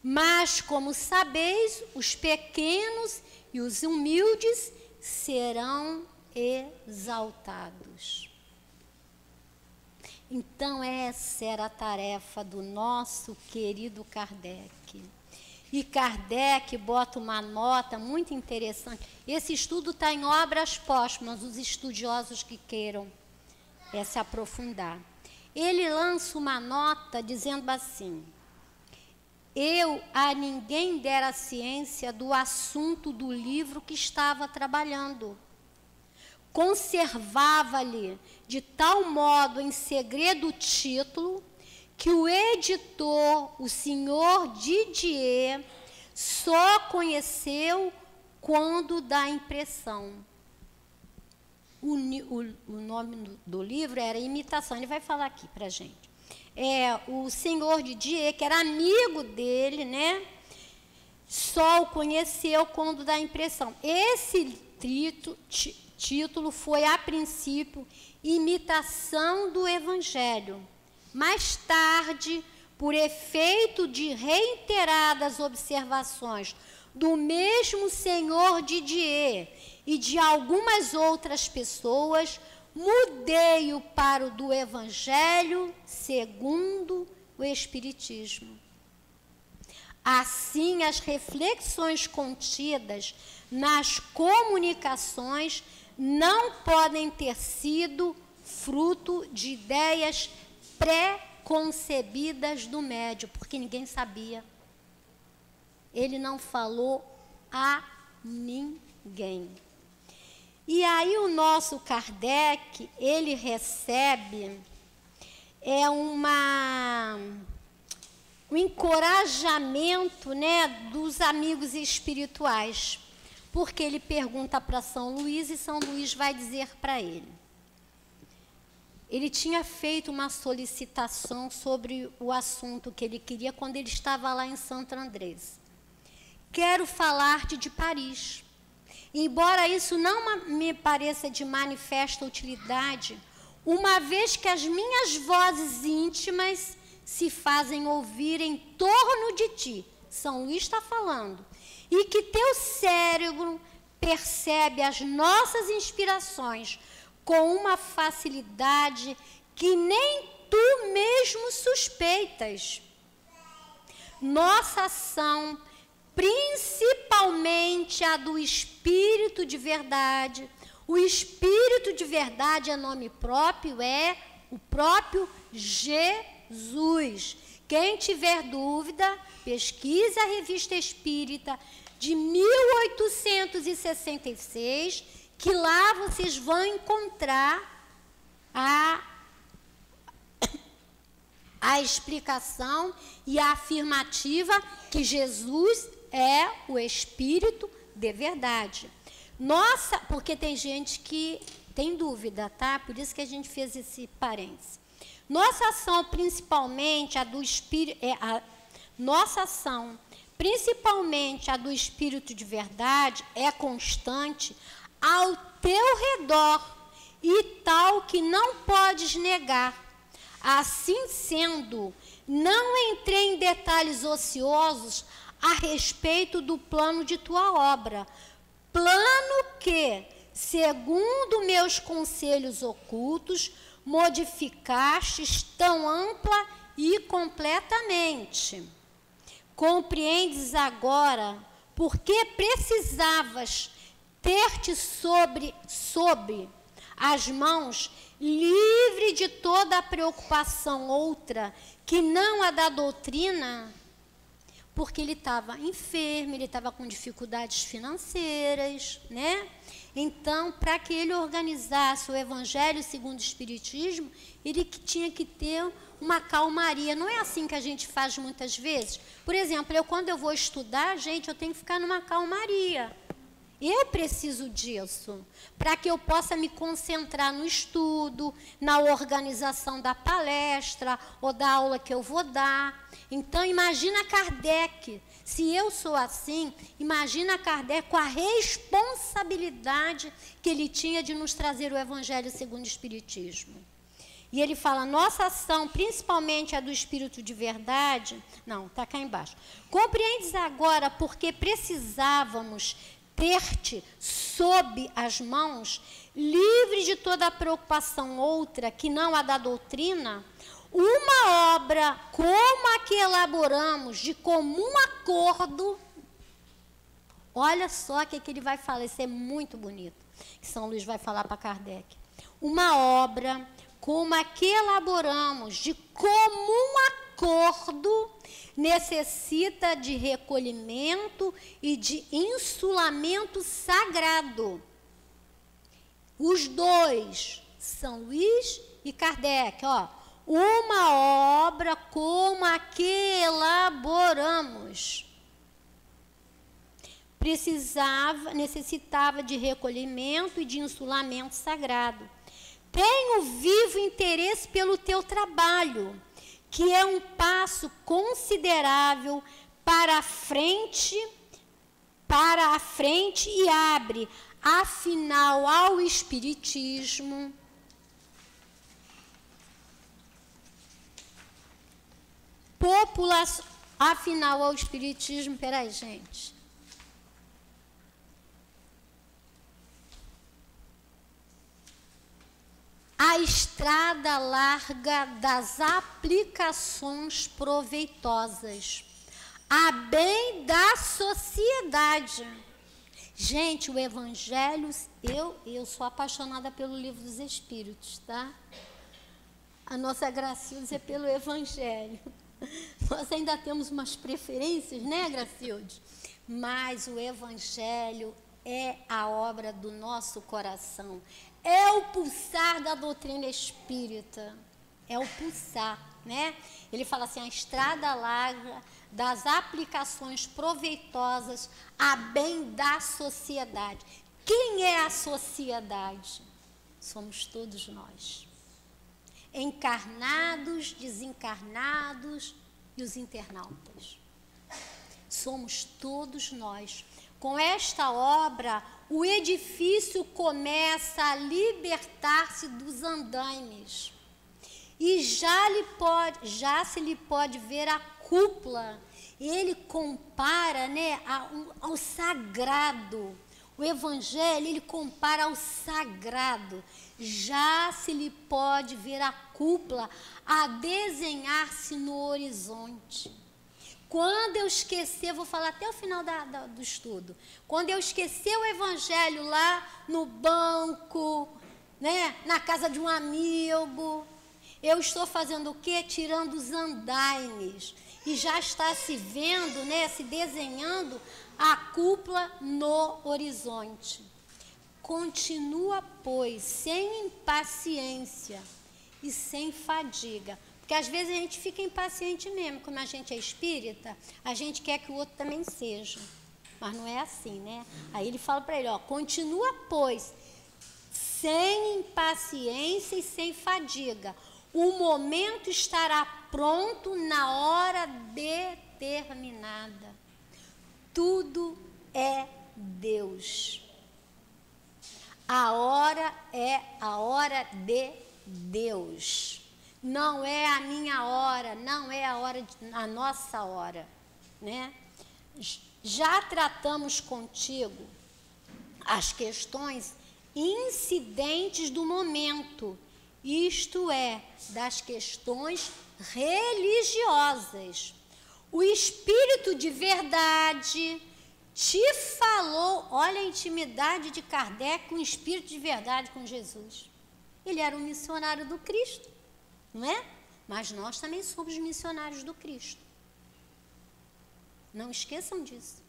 Mas, como sabeis, os pequenos e os humildes serão exaltados. Então, essa era a tarefa do nosso querido Kardec. E Kardec bota uma nota muito interessante. Esse estudo está em obras póstumas, os estudiosos que queiram se aprofundar. Ele lança uma nota dizendo assim: eu a ninguém dera ciência do assunto do livro que estava trabalhando. Conservava-lhe de tal modo em segredo o título, que o editor, o senhor Didier, só conheceu quando da impressão. O nome do livro era Imitação, ele vai falar aqui para a gente. O senhor Didier, que era amigo dele, né, só o conheceu quando da impressão. Esse título foi, a princípio, Imitação do Evangelho. Mais tarde, por efeito de reiteradas observações do mesmo senhor Didier e de algumas outras pessoas, mudei-o para o do Evangelho segundo o Espiritismo. Assim, as reflexões contidas nas comunicações não podem ter sido fruto de ideias pré-concebidas do médium, porque ninguém sabia. Ele não falou a ninguém. E aí o nosso Kardec, ele recebe um encorajamento, né, dos amigos espirituais, porque ele pergunta para São Luís e São Luís vai dizer para ele. Ele tinha feito uma solicitação sobre o assunto que ele queria quando ele estava lá em Santo Andrés. Quero falar-te de Paris. embora isso não me pareça de manifesta utilidade, uma vez que as minhas vozes íntimas se fazem ouvir em torno de ti, São Luís está falando, e que teu cérebro percebe as nossas inspirações com uma facilidade que nem tu mesmo suspeitas. Nossa ação, principalmente a do Espírito de verdade, o Espírito de verdade é nome próprio, é o próprio Jesus. Quem tiver dúvida, pesquise a Revista Espírita de 1866, que lá vocês vão encontrar a explicação e a afirmativa que Jesus é o Espírito de verdade. Nossa, porque tem gente que tem dúvida, tá? Por isso que a gente fez esse parênteses. Nossa ação, principalmente a do Espírito, principalmente a do Espírito de verdade, é constante ao teu redor e tal que não podes negar. Assim sendo, não entrei em detalhes ociosos a respeito do plano de tua obra, plano que, segundo meus conselhos ocultos, modificastes tão ampla e completamente. Compreendes agora por que precisavas ter-te sobre as mãos, livre de toda a preocupação outra que não a da doutrina? Porque ele estava enfermo, ele estava com dificuldades financeiras, né? Então, para que ele organizasse o Evangelho segundo o Espiritismo, ele tinha que ter uma calmaria. Não é assim que a gente faz muitas vezes? Por exemplo, quando eu vou estudar, gente, eu tenho que ficar numa calmaria. Eu preciso disso, para que eu possa me concentrar no estudo, na organização da palestra ou da aula que eu vou dar. Então, imagina Kardec. Se eu sou assim, imagina Kardec com a responsabilidade que ele tinha de nos trazer o Evangelho segundo o Espiritismo. E ele fala, nossa ação, principalmente a do Espírito de verdade... Não, está cá embaixo. Compreendes agora porque precisávamos ter-te sob as mãos, livre de toda a preocupação outra que não a da doutrina? Uma obra como a que elaboramos de comum acordo, olha só o que ele vai falar, isso é muito bonito, que São Luís vai falar para Kardec. Uma obra como a que elaboramos de comum acordo necessita de recolhimento e de insulamento sagrado. Os dois, São Luís e Kardec, ó. Uma obra como a que elaboramos necessitava de recolhimento e de insulamento sagrado. Tenho vivo interesse pelo teu trabalho, que é um passo considerável para a frente e abre, afinal, ao Espiritismo peraí, gente. A estrada larga das aplicações proveitosas, a bem da sociedade. Gente, o Evangelho, eu sou apaixonada pelo Livro dos Espíritos, tá? A nossa Gracilde é pelo Evangelho. Nós ainda temos umas preferências, né, Gracilde? Mas o Evangelho é a obra do nosso coração. É o pulsar da doutrina espírita. É o pulsar, né? Ele fala assim, a estrada larga das aplicações proveitosas a bem da sociedade. Quem é a sociedade? Somos todos nós. Encarnados, desencarnados e os internautas. Somos todos nós. Com esta obra, o edifício começa a libertar-se dos andaimes. E já se lhe pode ver a cúpula. Ele compara, né, ao sagrado. O Evangelho, ele compara ao sagrado. Já se lhe pode ver a cúpula a desenhar-se no horizonte. Quando eu esquecer, vou falar até o final do estudo. Quando eu esquecer o Evangelho lá no banco, né, na casa de um amigo, eu estou fazendo o quê? Tirando os andaimes. E já está se vendo, né, se desenhando a cúpula no horizonte. Continua, pois, sem impaciência e sem fadiga. Porque às vezes a gente fica impaciente mesmo, como a gente é espírita, a gente quer que o outro também seja. Mas não é assim, né? Aí ele fala para ele, ó, continua, pois, sem impaciência e sem fadiga. O momento estará pronto na hora determinada. Tudo é Deus. A hora é a hora de Deus. Não é a minha hora, não é a nossa hora, né? Já tratamos contigo as questões incidentes do momento, isto é, das questões religiosas. O Espírito de verdade te falou, olha a intimidade de Kardec com o Espírito de verdade com Jesus. Ele era um missionário do Cristo, não é? Mas nós também somos missionários do Cristo. Não esqueçam disso.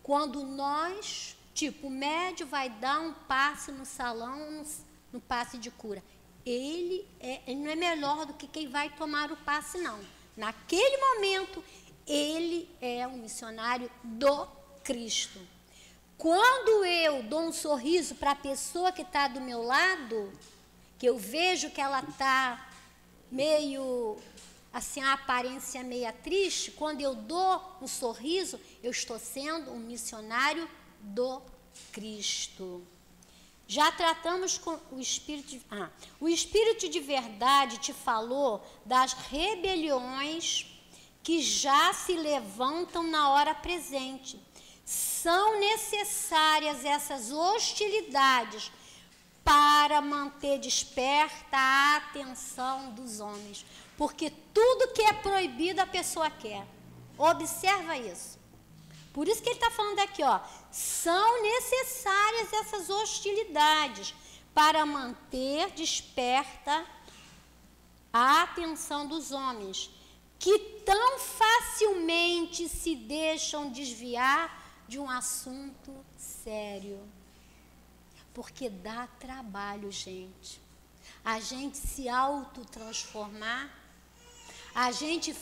Quando nós, tipo, o médium vai dar um passe no salão, no passe de cura, ele não é melhor do que quem vai tomar o passe, não. Naquele momento, ele é um missionário do Cristo. Quando eu dou um sorriso para a pessoa que está do meu lado, que eu vejo que ela está meio, assim, a aparência meio triste, quando eu dou um sorriso, eu estou sendo um missionário do Cristo. Já tratamos com o Espírito o Espírito de verdade te falou das rebeliões que já se levantam na hora presente. São necessárias essas hostilidades para manter desperta a atenção dos homens. Porque tudo que é proibido a pessoa quer. Observa isso. Por isso que ele está falando aqui, ó. São necessárias essas hostilidades para manter desperta a atenção dos homens, que tão facilmente se deixam desviar de um assunto sério. Porque dá trabalho, gente. A gente se autotransformar, a gente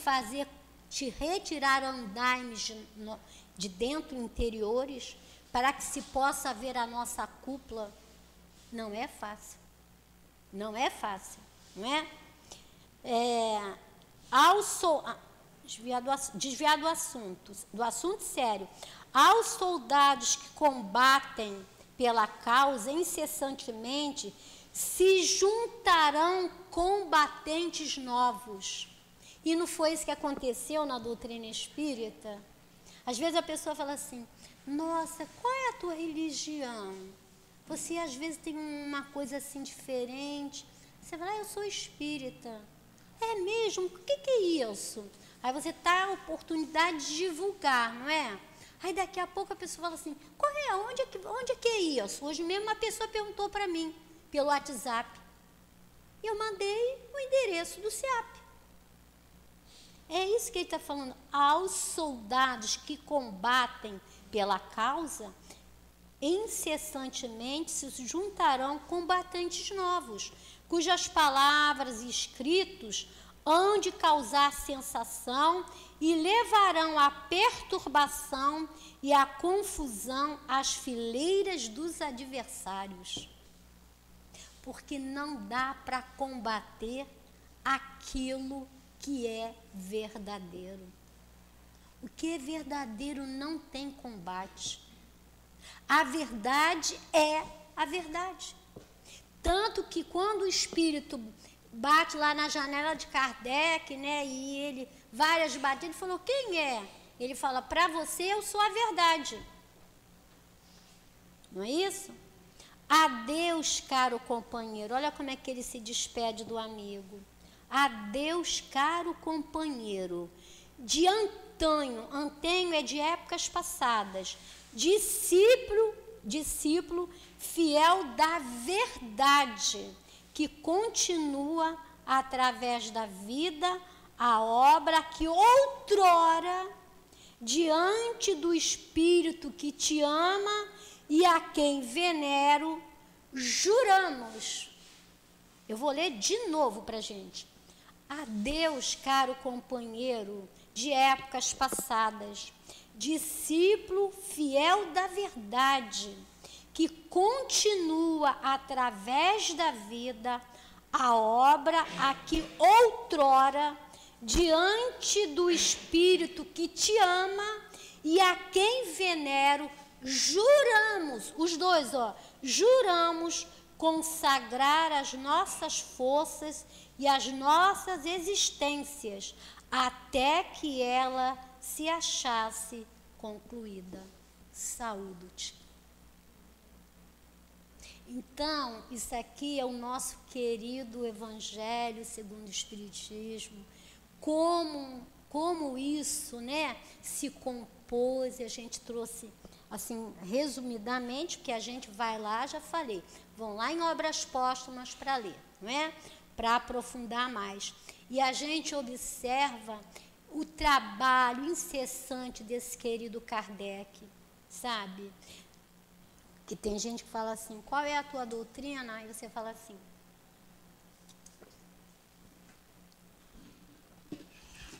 te retirar andaimes de dentro interiores, para que se possa ver a nossa cúpula, não é fácil. Não é fácil, não é? Desviar do assunto sério. Aos soldados que combatem pela causa incessantemente, se juntarão combatentes novos. E não foi isso que aconteceu na doutrina espírita? Às vezes a pessoa fala assim, nossa, qual é a tua religião? Você às vezes tem uma coisa assim diferente. Você fala, eu sou espírita. É mesmo? O que é isso? Aí você está a oportunidade de divulgar, não é? Aí daqui a pouco a pessoa fala assim, qual é? Onde é que é isso? Hoje mesmo uma pessoa perguntou para mim, pelo WhatsApp. Eu mandei o endereço do CEAP. É isso que ele está falando. Aos soldados que combatem pela causa, incessantemente se juntarão combatentes novos, cujas palavras e escritos hão de causar sensação e levarão à perturbação e à confusão às fileiras dos adversários. Porque não dá para combater aquilo que é verdadeiro. O que é verdadeiro não tem combate. A verdade é a verdade. Tanto que quando o espírito bate lá na janela de Kardec, né, e ele, várias batidas, ele falou, quem é? Ele fala, para você eu sou a verdade. Não é isso? Adeus, caro companheiro. Olha como é que ele se despede do amigo. Adeus, caro companheiro. De antanho, antanho é de épocas passadas, discípulo fiel da verdade, que continua através da vida a obra que outrora, diante do Espírito que te ama e a quem venero, juramos. Eu vou ler de novo para a gente. Adeus, caro companheiro de épocas passadas, discípulo fiel da verdade, que continua através da vida a obra a que outrora, diante do Espírito que te ama e a quem venero, juramos, os dois, juramos consagrar as nossas forças e as nossas existências até que ela se achasse concluída. Saúdo-te. Então, isso aqui é o nosso querido Evangelho segundo o Espiritismo, como isso, né, se compôs, e a gente trouxe, assim, resumidamente, porque a gente vai lá, já falei, vão lá em Obras Póstumas para ler, não é? Para aprofundar mais. E a gente observa o trabalho incessante desse querido Kardec, sabe? Que tem gente que fala assim, qual é a tua doutrina? Aí você fala assim,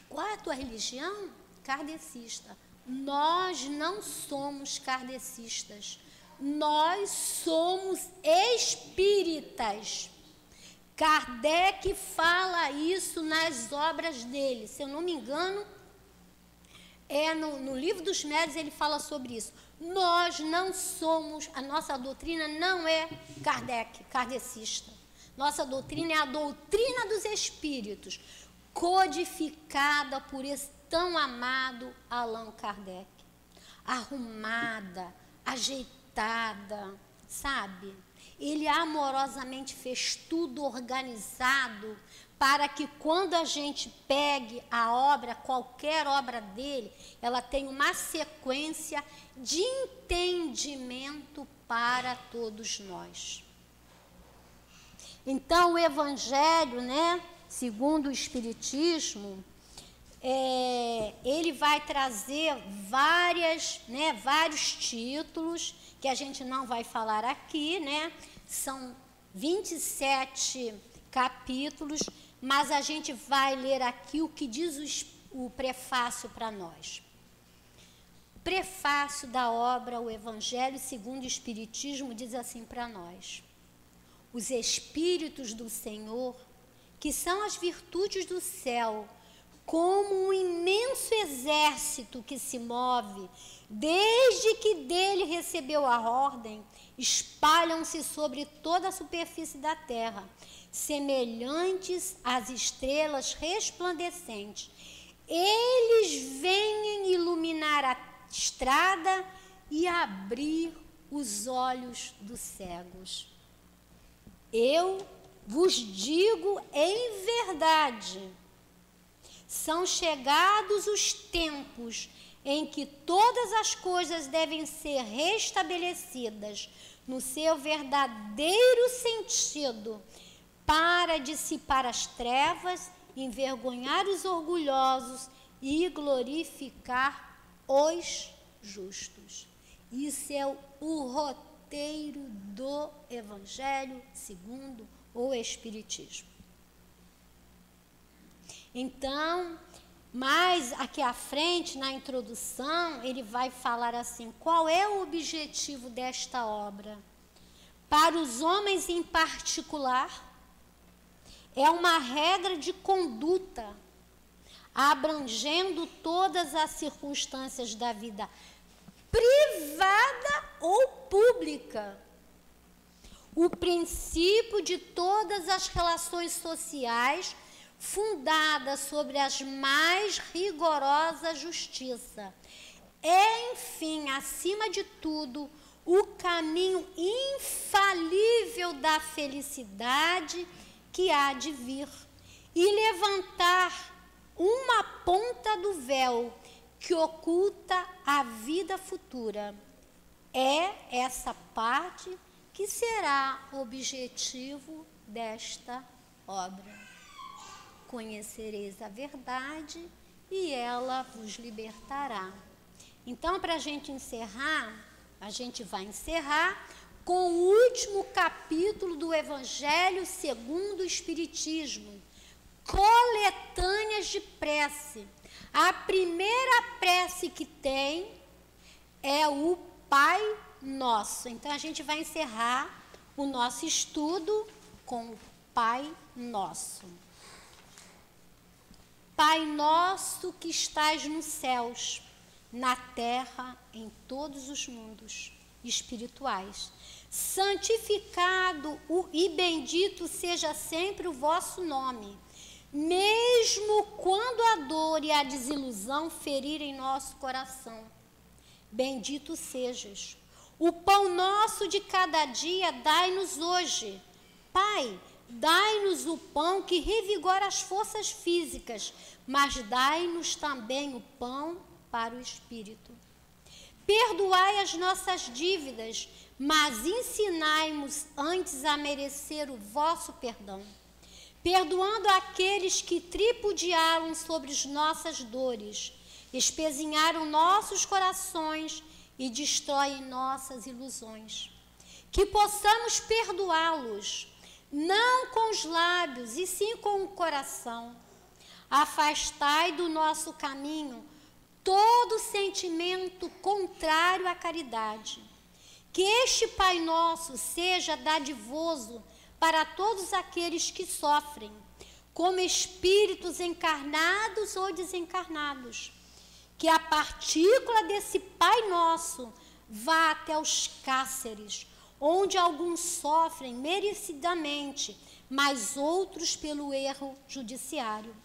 qual é a tua religião? Kardecista. Nós não somos kardecistas, nós somos espíritas. Kardec fala isso nas obras dele, se eu não me engano, no Livro dos Médiuns ele fala sobre isso. Nós não somos, a nossa doutrina não é kardecista. Nossa doutrina é a doutrina dos espíritos, codificada por esse tão amado Allan Kardec. Arrumada, ajeitada, sabe? Ele amorosamente fez tudo organizado para que quando a gente pegue a obra, qualquer obra dele, ela tenha uma sequência de entendimento para todos nós. Então, o Evangelho, né, segundo o Espiritismo, ele vai trazer vários títulos, que a gente não vai falar aqui, né? São 27 capítulos, mas a gente vai ler aqui o que diz o prefácio para nós. Prefácio da obra O Evangelho segundo o Espiritismo diz assim para nós: os Espíritos do Senhor, que são as virtudes do céu, como um imenso exército que se move, desde que dele recebeu a ordem, espalham-se sobre toda a superfície da terra, semelhantes às estrelas resplandecentes. Eles vêm iluminar a estrada e abrir os olhos dos cegos. Eu vos digo em verdade, são chegados os tempos em que todas as coisas devem ser restabelecidas no seu verdadeiro sentido, para dissipar as trevas, envergonhar os orgulhosos e glorificar os justos. Isso é o roteiro do Evangelho segundo o Espiritismo. Então, mais aqui à frente, na introdução, ele vai falar assim, qual é o objetivo desta obra? Para os homens em particular, é uma regra de conduta, abrangendo todas as circunstâncias da vida privada ou pública. O princípio de todas as relações sociais fundada sobre as mais rigorosa justiça. É, enfim, acima de tudo, o caminho infalível da felicidade que há de vir e levantar uma ponta do véu que oculta a vida futura. É essa parte que será objetivo desta obra. Conhecereis a verdade e ela vos libertará. Então, para a gente encerrar, a gente vai encerrar com o último capítulo do Evangelho segundo o Espiritismo, coletâneas de prece. A primeira prece que tem é o Pai Nosso. Então, a gente vai encerrar o nosso estudo com o Pai Nosso. Pai nosso que estás nos céus, na terra, em todos os mundos espirituais, santificado e bendito seja sempre o vosso nome, mesmo quando a dor e a desilusão ferirem nosso coração. Bendito sejas. O pão nosso de cada dia dai-nos hoje. Pai, dai-nos o pão que revigora as forças físicas, mas dai-nos também o pão para o espírito. Perdoai as nossas dívidas, mas ensinai-nos antes a merecer o vosso perdão, perdoando aqueles que tripudiaram sobre as nossas dores, espezinharam nossos corações e destroem nossas ilusões. Que possamos perdoá-los, não com os lábios, e sim com o coração. Afastai do nosso caminho todo sentimento contrário à caridade. Que este Pai Nosso seja dadivoso para todos aqueles que sofrem, como espíritos encarnados ou desencarnados. Que a partícula desse Pai Nosso vá até os cárceres, onde alguns sofrem merecidamente, mas outros pelo erro judiciário.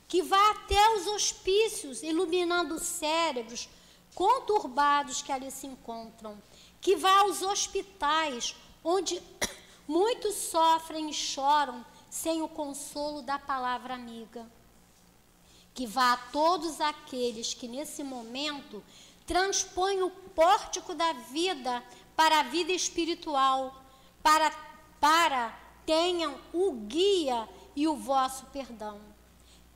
Que vá até os hospícios, iluminando os cérebros conturbados que ali se encontram. Que vá aos hospitais, onde muitos sofrem e choram sem o consolo da palavra amiga. Que vá a todos aqueles que nesse momento transpõem o pórtico da vida para a vida espiritual, para tenham o guia e o vosso perdão.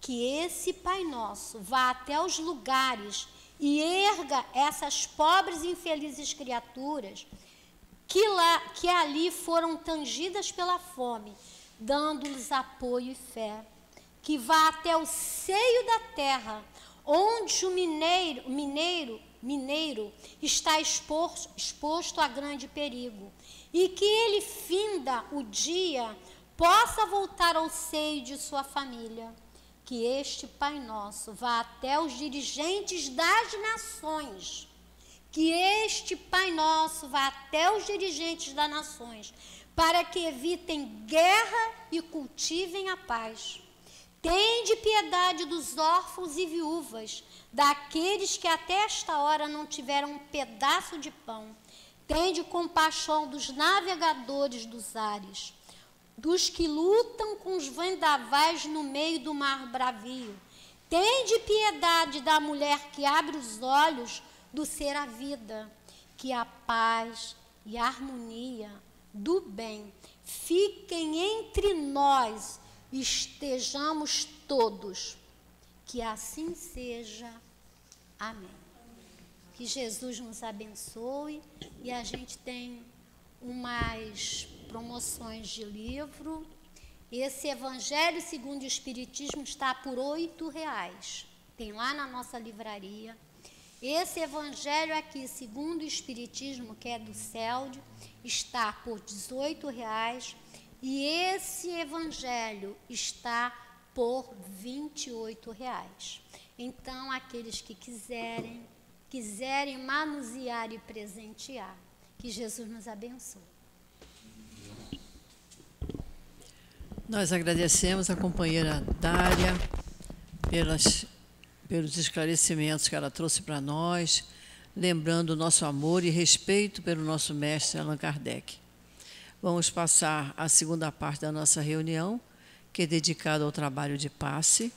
Que esse Pai Nosso vá até os lugares e erga essas pobres e infelizes criaturas que ali foram tangidas pela fome, dando-lhes apoio e fé. Que vá até o seio da terra, onde o mineiro está exposto a grande perigo, e que ele, finda o dia, possa voltar ao seio de sua família. Que este Pai Nosso vá até os dirigentes das nações. Que este Pai Nosso vá até os dirigentes das nações, para que evitem guerra e cultivem a paz. Tende piedade dos órfãos e viúvas, daqueles que até esta hora não tiveram um pedaço de pão. Tende compaixão dos navegadores dos ares, dos que lutam com os vendavais no meio do mar bravio. Tende piedade da mulher que abre os olhos do ser a vida. Que a paz e a harmonia do bem fiquem entre nós, estejamos todos. Que assim seja. Amém. Que Jesus nos abençoe, e a gente tem umas promoções de livro. Esse Evangelho segundo o Espiritismo está por R$8. Tem lá na nossa livraria. Esse Evangelho aqui, segundo o Espiritismo, que é do CELD, está por R$18. E esse Evangelho está por R$28. Então, aqueles que quiserem, quiserem manusear e presentear. Que Jesus nos abençoe. Nós agradecemos a companheira Dália pelos esclarecimentos que ela trouxe para nós, lembrando o nosso amor e respeito pelo nosso mestre Allan Kardec. Vamos passar à segunda parte da nossa reunião, que é dedicada ao trabalho de passe.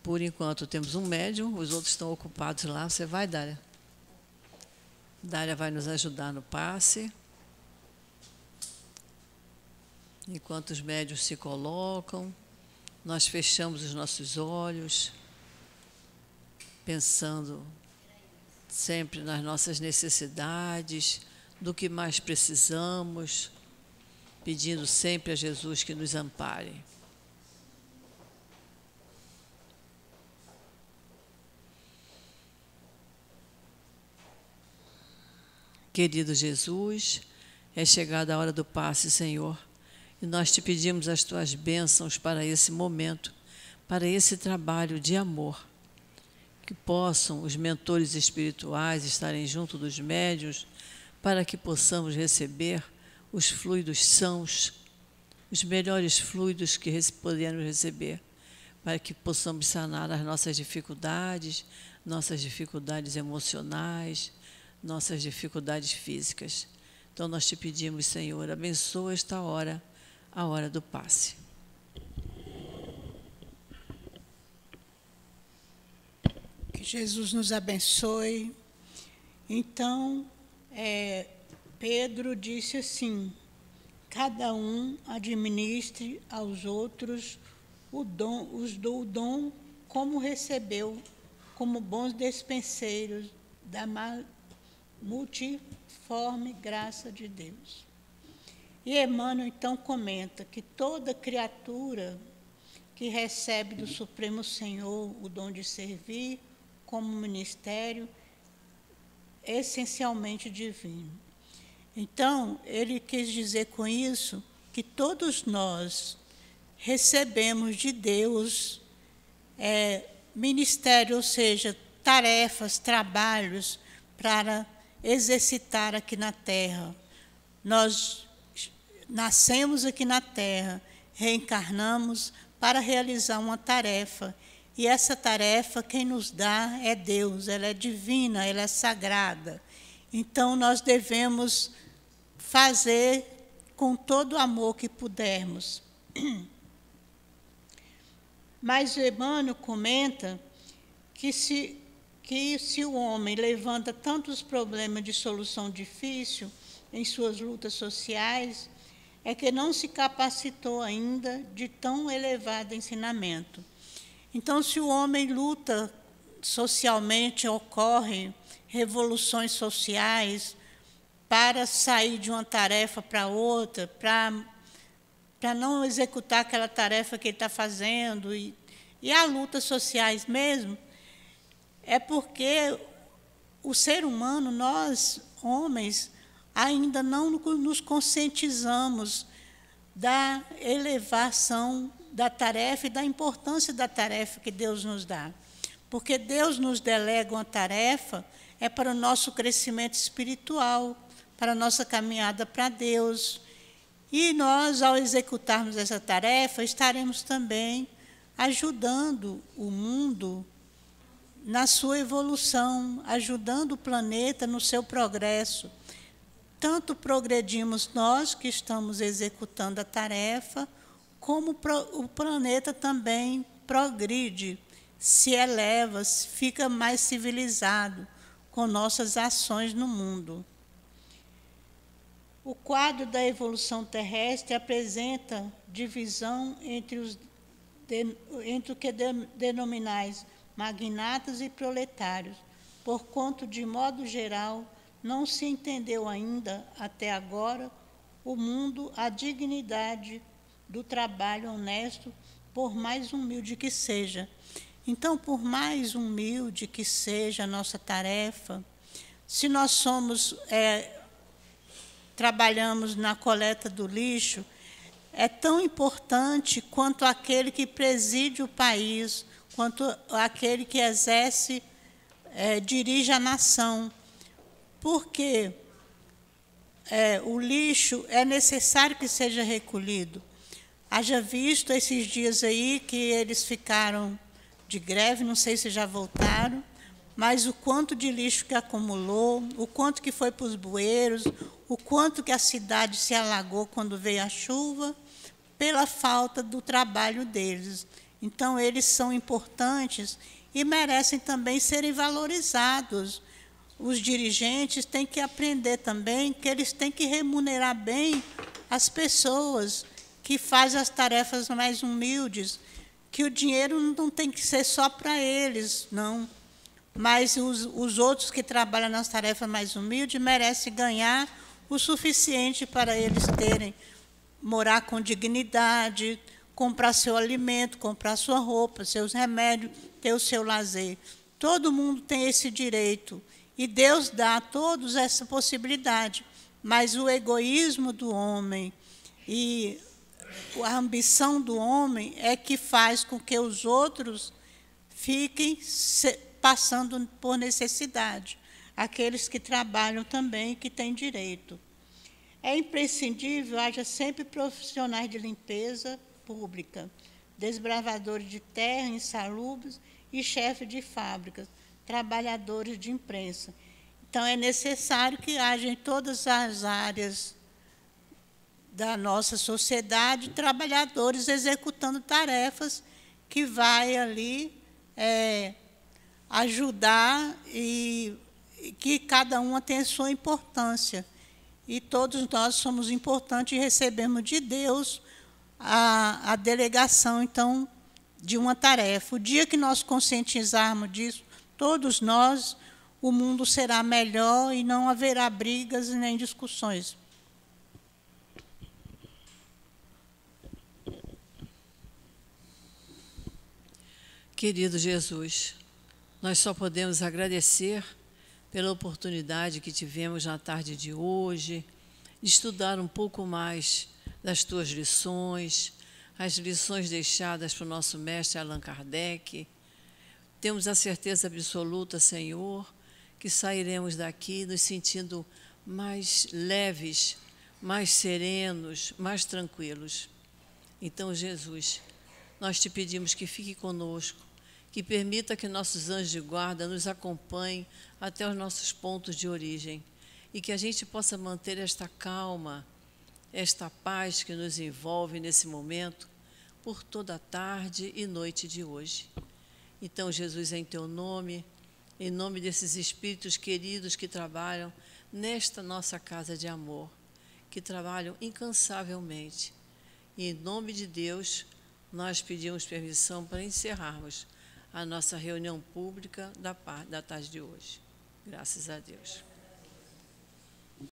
Por enquanto temos um médium, os outros estão ocupados lá. Você vai, Dália? Dália vai nos ajudar no passe. Enquanto os médiuns se colocam, nós fechamos os nossos olhos, pensando sempre nas nossas necessidades, do que mais precisamos, pedindo sempre a Jesus que nos ampare. Querido Jesus, é chegada a hora do passe, Senhor, e nós te pedimos as tuas bênçãos para esse momento, para esse trabalho de amor, que possam os mentores espirituais estarem junto dos médiuns, para que possamos receber os fluidos sãos, os melhores fluidos que podemos receber, para que possamos sanar as nossas dificuldades emocionais, nossas dificuldades físicas. Então, nós te pedimos, Senhor, abençoa esta hora, a hora do passe. Que Jesus nos abençoe. Então, Pedro disse assim: cada um administre aos outros o dom como recebeu, como bons despenseiros da multiforme graça de Deus. E Emmanuel então comenta que toda criatura que recebe do Supremo Senhor o dom de servir como ministério essencialmente divino. Então, ele quis dizer com isso que todos nós recebemos de Deus ministério, ou seja, tarefas, trabalhos para exercitar aqui na Terra. Nós nascemos aqui na Terra, reencarnamos para realizar uma tarefa. E essa tarefa, quem nos dá é Deus, ela é divina, ela é sagrada. Então, nós devemos fazer com todo o amor que pudermos. Mas o Emmanuel comenta que se o homem levanta tantos problemas de solução difícil em suas lutas sociais, é que não se capacitou ainda de tão elevado ensinamento. Então, se o homem luta socialmente, ocorrem revoluções sociais para sair de uma tarefa para outra, para não executar aquela tarefa que ele está fazendo, e há lutas sociais mesmo, é porque o ser humano, nós, homens, ainda não nos conscientizamos da elevação da tarefa e da importância da tarefa que Deus nos dá. Porque Deus nos delega uma tarefa, é para o nosso crescimento espiritual, para a nossa caminhada para Deus. E nós, ao executarmos essa tarefa, estaremos também ajudando o mundo na sua evolução, ajudando o planeta no seu progresso. Tanto progredimos nós, que estamos executando a tarefa, como o planeta também progride, se eleva, fica mais civilizado com nossas ações no mundo. O quadro da evolução terrestre apresenta divisão entre o que denominais magnatas e proletários, porquanto, de modo geral, não se entendeu ainda, até agora, o mundo, a dignidade do trabalho honesto, por mais humilde que seja. Então, por mais humilde que seja a nossa tarefa, se nós trabalhamos na coleta do lixo, é tão importante quanto aquele que preside o país, quanto aquele que exerce dirige a nação, porque o lixo é necessário que seja recolhido. Haja visto esses dias aí que eles ficaram de greve, não sei se já voltaram, mas o quanto de lixo que acumulou, o quanto que foi para os bueiros, o quanto que a cidade se alagou quando veio a chuva, pela falta do trabalho deles. Então, eles são importantes e merecem também serem valorizados. Os dirigentes têm que aprender também que eles têm que remunerar bem as pessoas que fazem as tarefas mais humildes, que o dinheiro não tem que ser só para eles, não. Mas os outros que trabalham nas tarefas mais humildes merecem ganhar o suficiente para eles morar com dignidade, comprar seu alimento, comprar sua roupa, seus remédios, ter o seu lazer. Todo mundo tem esse direito. E Deus dá a todos essa possibilidade. Mas o egoísmo do homem e a ambição do homem é que faz com que os outros fiquem passando por necessidade. Aqueles que trabalham também, que têm direito. É imprescindível haja sempre profissionais de limpeza pública, desbravadores de terra insalubres e chefes de fábricas, trabalhadores de imprensa. Então, é necessário que haja em todas as áreas da nossa sociedade trabalhadores executando tarefas que vai ali ajudar e que cada uma tem a sua importância. E todos nós somos importantes e recebemos de Deus a delegação, então, de uma tarefa. O dia que nós conscientizarmos disso, todos nós, o mundo será melhor e não haverá brigas nem discussões. Querido Jesus, nós só podemos agradecer pela oportunidade que tivemos na tarde de hoje, de estudar um pouco mais das tuas lições, as lições deixadas para o nosso mestre Allan Kardec. Temos a certeza absoluta, Senhor, que sairemos daqui nos sentindo mais leves, mais serenos, mais tranquilos. Então, Jesus, nós te pedimos que fique conosco, que permita que nossos anjos de guarda nos acompanhem até os nossos pontos de origem e que a gente possa manter esta calma, esta paz que nos envolve nesse momento por toda a tarde e noite de hoje. Então, Jesus, em teu nome, em nome desses espíritos queridos que trabalham nesta nossa casa de amor, que trabalham incansavelmente, e em nome de Deus, nós pedimos permissão para encerrarmos a nossa reunião pública da tarde de hoje. Graças a Deus.